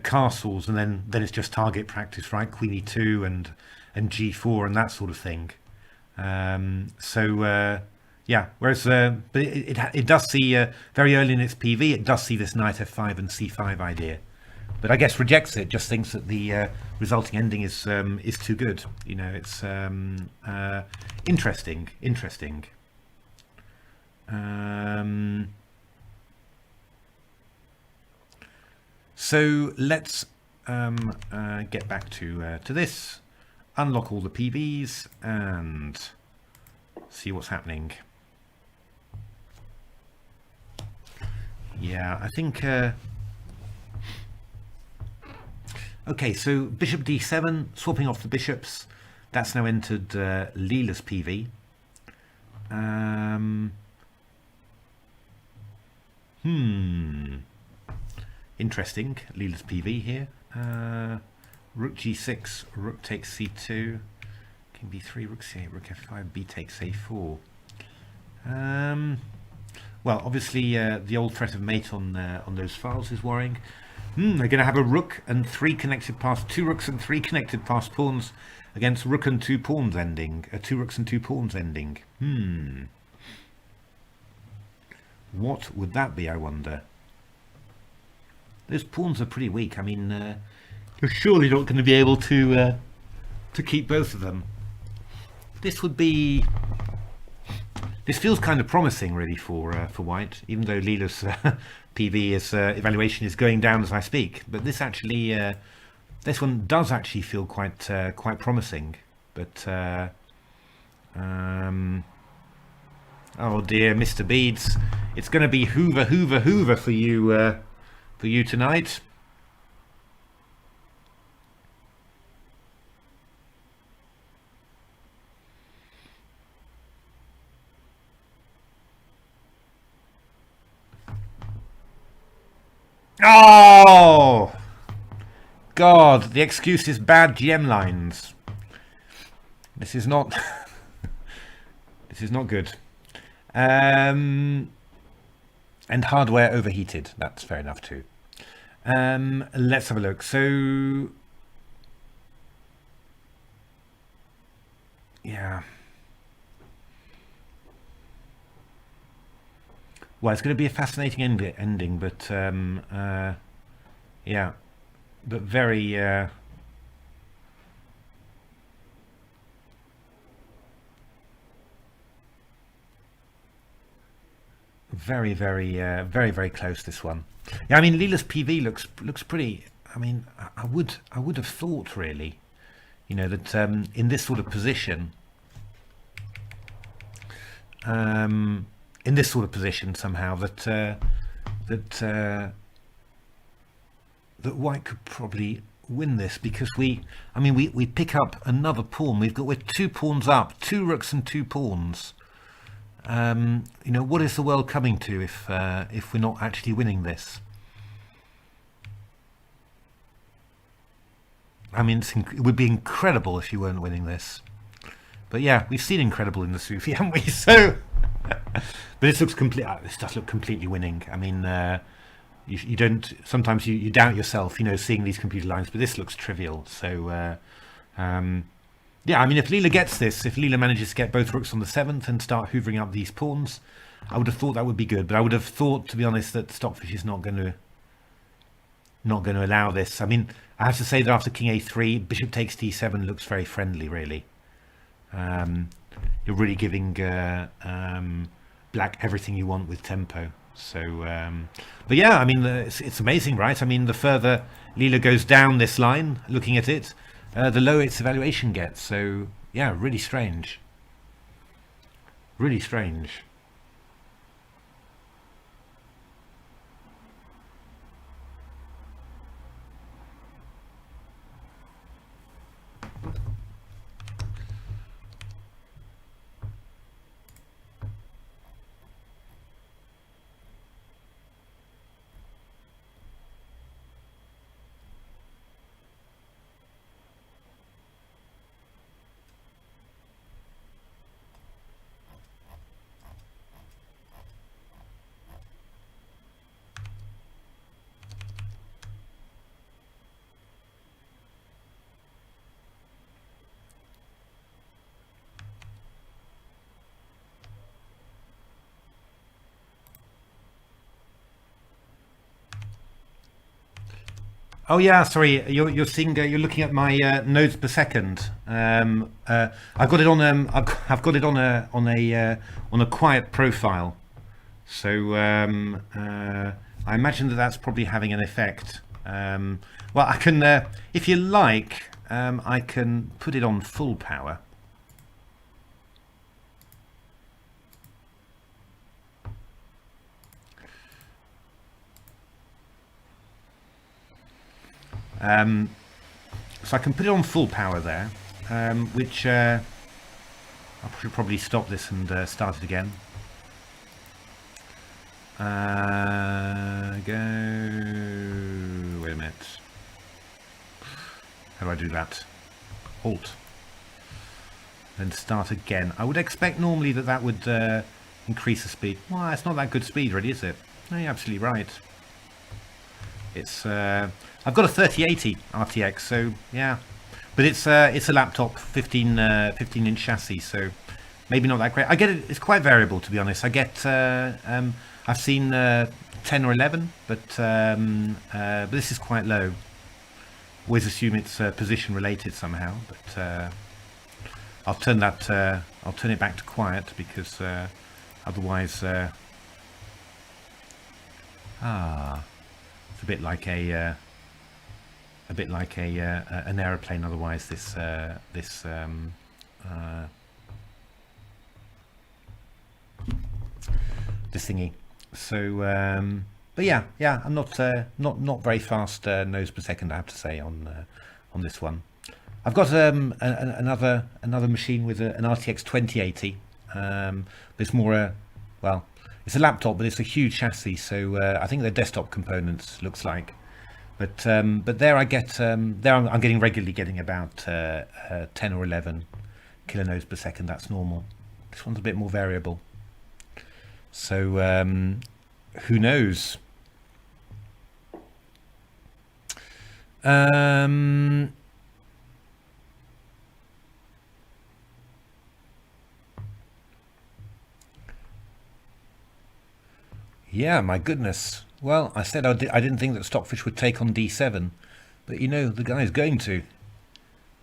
castles, and then it's just target practice, right? Queen e2 and g4 and that sort of thing. So yeah, whereas but it does see very early in its PV, it does see this knight f5 and c5 idea, but I guess rejects it. Just thinks that the resulting ending is too good. You know, it's interesting. So let's get back to this, unlock all the PVs, and see what's happening. Yeah, I think okay, so bishop d7, swapping off the bishops. That's now entered Leela's PV. Interesting, Leela's PV here. Rook g6, rook takes c2, king b3, rook c8, rook f5, b takes a4. Well, obviously the old threat of mate on those files is worrying. They're going to have a rook and three connected passed, two rooks and three connected passed pawns against rook and two pawns ending, two rooks and two pawns ending. What would that be, I wonder? Those pawns are pretty weak. I mean, you're surely not going to be able to keep both of them. This would be. This feels kind of promising, really, for white, even though Leela's PV is evaluation is going down as I speak. But this actually, this one does actually feel quite promising. But oh dear, Mr. Beads, it's going to be Hoover for you tonight. Oh God, the excuse is bad GM lines. This is not this is not good. And hardware overheated. That's fair enough too. Let's have a look. So yeah. Well, it's going to be a fascinating ending, but yeah, but very very close, this one. Yeah, I mean, Leela's PV looks pretty. I mean, I would have thought, really, you know, that in this sort of position, somehow that white could probably win this, because we pick up another pawn. We're 2 pawns up, 2 rooks and 2 pawns. You know, what is the world coming to if we're not actually winning this? I mean, it would be incredible if you weren't winning this. But yeah, we've seen incredible in the Sufi, haven't we? So, but this looks this does look completely winning. I mean, you don't. Sometimes you doubt yourself, you know, seeing these computer lines. But this looks trivial. So, yeah, I mean, if Leela gets this, if Leela manages to get both rooks on the 7th and start hoovering up these pawns, I would have thought that would be good. But I would have thought, to be honest, that Stockfish is not going to allow this. I mean, I have to say that after king a3, bishop takes d7 looks very friendly, really. You're really giving black everything you want with tempo. So, but yeah, I mean, it's amazing, right? I mean, the further Leela goes down this line, looking at it, the lower its evaluation gets. So, yeah, really strange. Really strange. Oh yeah, sorry. You're seeing. You're looking at my nodes per second. I've got it on. I've got it on a quiet profile. So I imagine that that's probably having an effect. Well, I can, if you like, I can put it on full power. So I can put it on full power there, which I should probably stop this and start it again. Go. Wait a minute. How do I do that? Alt. Then start again. I would expect normally that would increase the speed. Well, it's not that good speed, really, is it? No, you're absolutely right. It's I've got a 3080 RTX, so yeah, but it's a laptop, 15-inch chassis, so maybe not that great. I get it. It's quite variable, to be honest. I get I've seen 10 or 11, but this is quite low. Always assume it's position related somehow, but I'll turn it back to quiet because otherwise it's a bit like an aeroplane. Otherwise, this thingy. So, but yeah, I'm not very fast nodes per second, I have to say, on this one. I've got another machine with an RTX 2080. But it's more well, it's a laptop, but it's a huge chassis. So I think they're desktop components. Looks like. But there I get I'm regularly getting about 10 or 11 kilonodes per second. That's normal. This one's a bit more variable. So who knows? Yeah, my goodness. Well, I said I didn't think that Stockfish would take on D7, but you know, the guy's going to.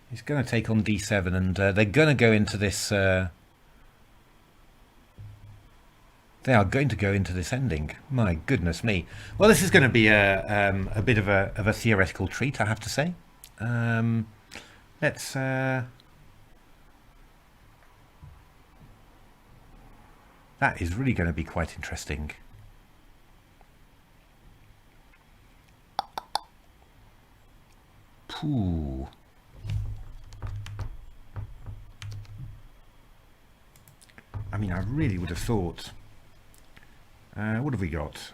He's going to take on D7, and they're going to go into this. They are going to go into this ending. My goodness me. Well, this is going to be a bit of a theoretical treat, I have to say. Let's. That is really going to be quite interesting. Ooh. I mean, I really would have thought. What have we got?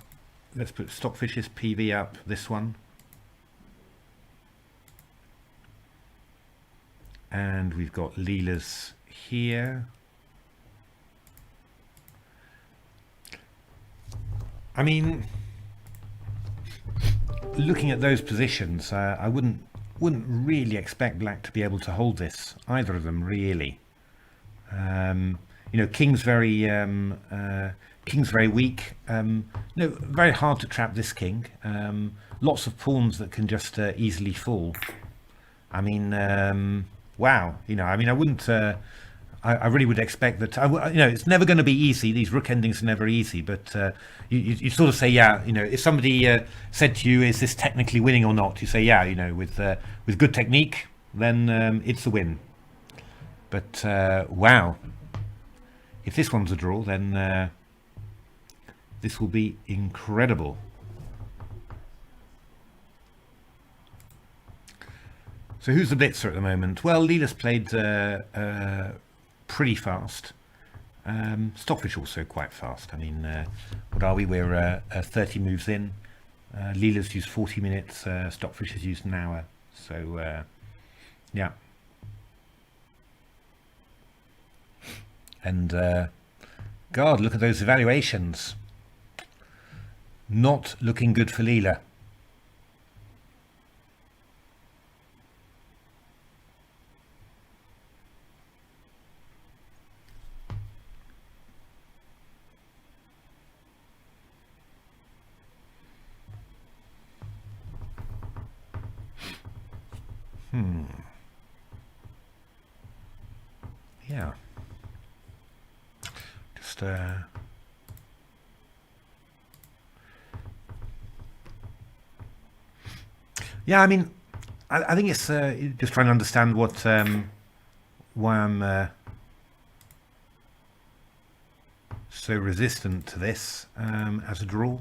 Let's put Stockfish's PV up. This one, and we've got Leela's here. I mean, looking at those positions, I wouldn't really expect Black to be able to hold this, either of them, really. You know, King's very weak. No, very hard to trap this King. Lots of pawns that can just easily fall. I mean, wow. You know, I mean, I I really would expect that. It's never going to be easy. These rook endings are never easy, but you sort of say, yeah, if somebody said to you, "Is this technically winning or not?" You say, yeah, with good technique, then it's a win. But wow, if this one's a draw, then this will be incredible. So who's the blitzer at the moment? Well, Leela's played pretty fast. Stockfish also quite fast. I mean, what are we? We're 30 moves in. Leela's used 40 minutes. Stockfish has used an hour. So, yeah. And, God, look at those evaluations. Not looking good for Leela. Yeah. Just yeah, I mean, I think it's just trying to understand what why I'm so resistant to this as a draw.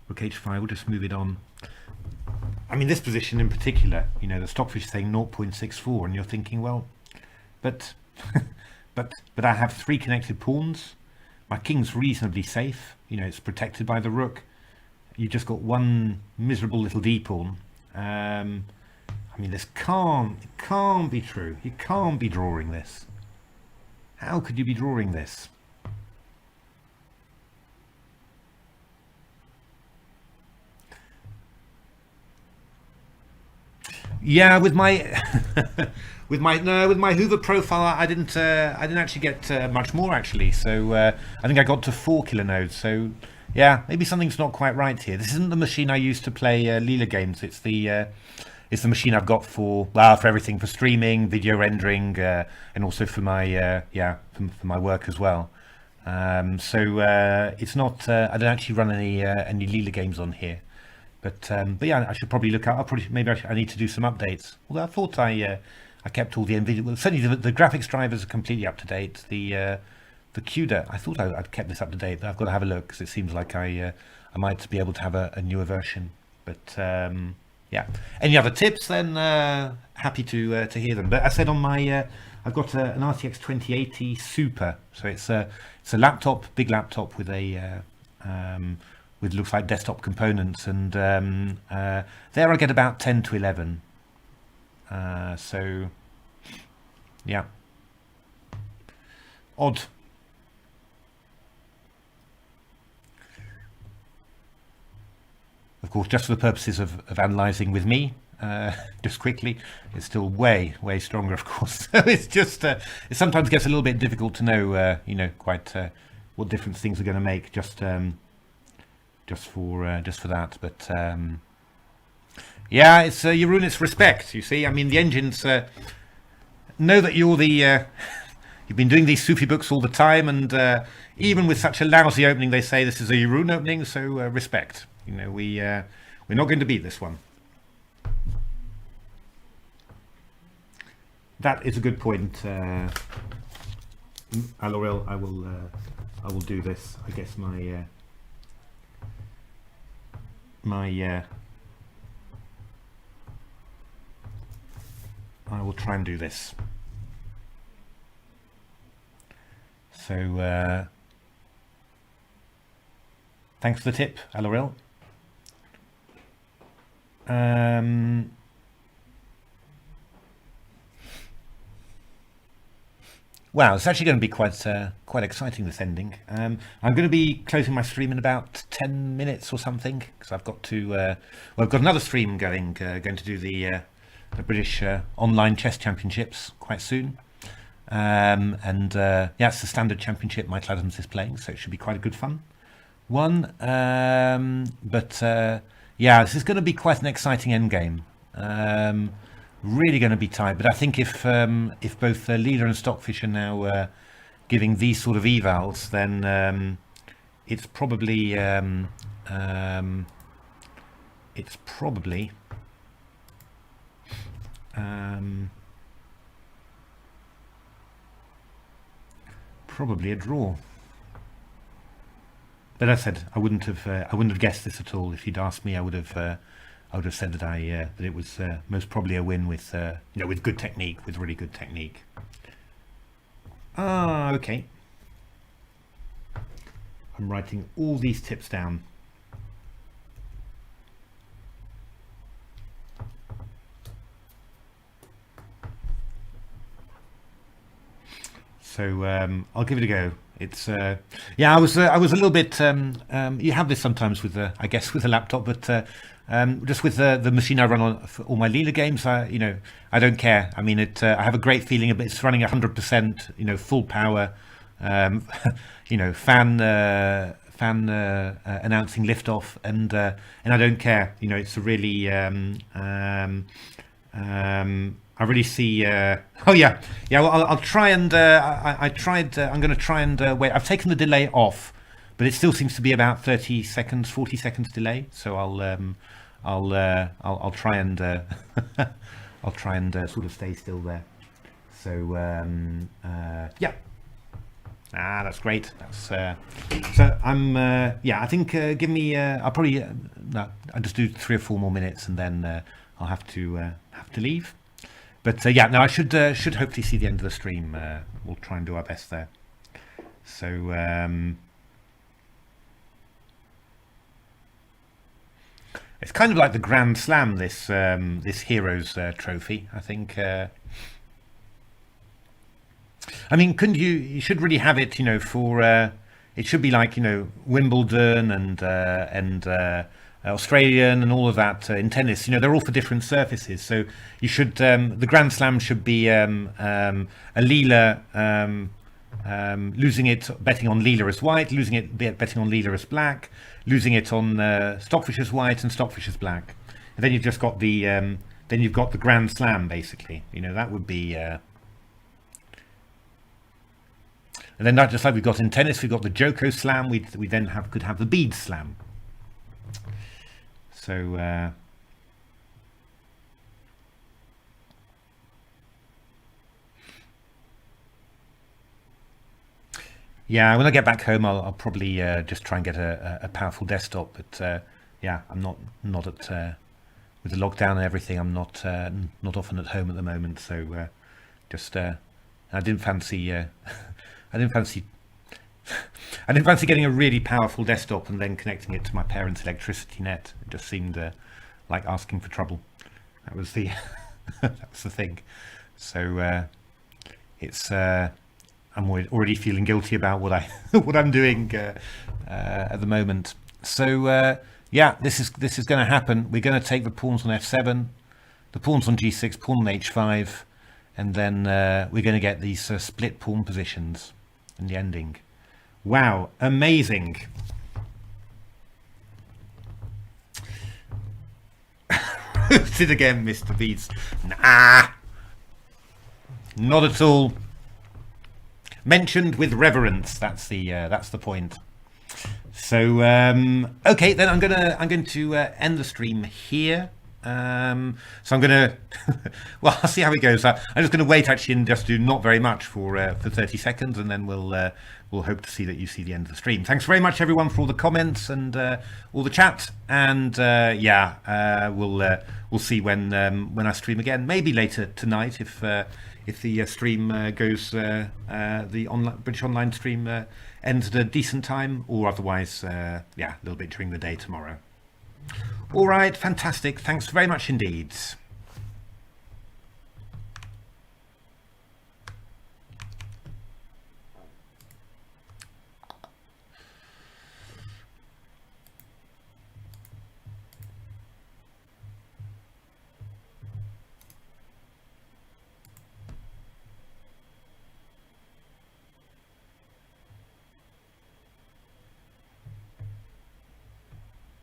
Rook h5, we'll just move it on. I mean, this position in particular, the Stockfish is saying 0.64, and you're thinking, well, but but I have 3 connected pawns. My king's reasonably safe. It's protected by the rook. You just got one miserable little d pawn. I mean, this can't be true. You can't be drawing this. How could you be drawing this? Yeah, with my with my Hoover profile, I didn't actually get much more actually. So I think I got to 4 kilonodes. So yeah, maybe something's not quite right here. This isn't the machine I used to play Leela games. It's the machine I've got for everything, for streaming, video rendering, and also for my for my work as well. So it's not. I don't actually run any Leela games on here. But yeah, I should probably look at. I need to do some updates. Although I thought I kept all the NVIDIA. Well, certainly the graphics drivers are completely up to date. The CUDA, I thought I'd kept this up to date. I've got to have a look because it seems like I might be able to have a newer version. But yeah, any other tips? Then happy to hear them. But I said on my I've got an RTX 2080 Super, so it's a laptop, big laptop with a with looks like desktop components, and there I get about 10 to 11. So yeah, odd. Of course, just for the purposes of analysing with me, just quickly, it's still way stronger, of course. So it's just it sometimes gets a little bit difficult to know, quite what difference things are going to make. Just for that, but yeah, it's you ruin its respect. You see, I mean, the engines know that you're the you've been doing these Sufi books all the time, and even with such a lousy opening, they say this is a Yurun opening, so respect. We're not going to beat this one. That is a good point, Alorel. I will do this. I guess my I will try and do this. So thanks for the tip, Alorel. Wow, it's actually going to be quite exciting, this ending. I'm going to be closing my stream in about 10 minutes or something, because I've got to. Well, I've got another stream going to do the British Online Chess Championships quite soon, and yeah, it's the standard championship Michael Adams is playing, so it should be quite a good fun one. But yeah, this is going to be quite an exciting endgame. really going to be tight. But I think if both Leela and Stockfish are now giving these sort of evals, then it's probably probably a draw. But as I said, I wouldn't have guessed this at all. If you'd asked me, I would have said that that it was most probably a win with with good technique, with really good technique. Ah, okay. I'm writing all these tips down. So I'll give it a go. It's yeah, I was a little bit. You have this sometimes with I guess with a laptop, but just with the machine I run on for all my Leela games, I don't care. I mean, I have a great feeling. It's running 100%, full power. Fan announcing liftoff, and I don't care. It's a really I really see. Oh yeah. Well, I'll try and I tried. I'm going to try and wait. I've taken the delay off, but it still seems to be about 30 seconds, 40 seconds delay. So I'll try and I'll try and sort of stay still there. So yeah. That's great. That's so I'm yeah. I think give me. I'll probably I'll just do 3 or 4 more minutes, and then I'll have to leave. But yeah, no, I should hopefully see the end of the stream. We'll try and do our best there. So it's kind of like the Grand Slam. This Heroes trophy, I think. I mean, couldn't you should really have it, for it should be like Wimbledon and Australian and all of that in tennis. They're all for different surfaces, so you should the Grand Slam should be a Leela losing it betting on Leela as white, losing it betting on Leela as black, losing it on Stockfish as white and Stockfish as black, and then you've just got the Grand Slam basically. That would be. And then just like we've got in tennis, we've got the Joko Slam. We then could have the Bead Slam. So yeah, when I get back home, I'll probably just try and get a powerful desktop. But yeah, I'm not at with the lockdown and everything. I'm not often at home at the moment. So just I didn't fancy. I didn't fancy getting a really powerful desktop and then connecting it to my parents' electricity net. It just seemed like asking for trouble. That was the that was the thing. So it's I'm already feeling guilty about what I'm doing at the moment. So yeah, this is going to happen. We're going to take the pawns on f7, the pawns on g6, pawn on h5, and then we're going to get these split pawn positions in the ending. Wow, amazing. Roasted again, Mr. Beats. Nah, not at all. Mentioned with reverence. That's the point. So okay, then I'm going to end the stream here. So I'm gonna well, I'll see how it goes. I'm just going to wait actually and just do not very much for 30 seconds, and then we'll hope to see that you see the end of the stream. Thanks very much everyone for all the comments and all the chat, and yeah, we'll see when I stream again, maybe later tonight if the stream goes the British Online stream ends at a decent time, or otherwise yeah, a little bit during the day tomorrow. All right, fantastic. Thanks very much indeed.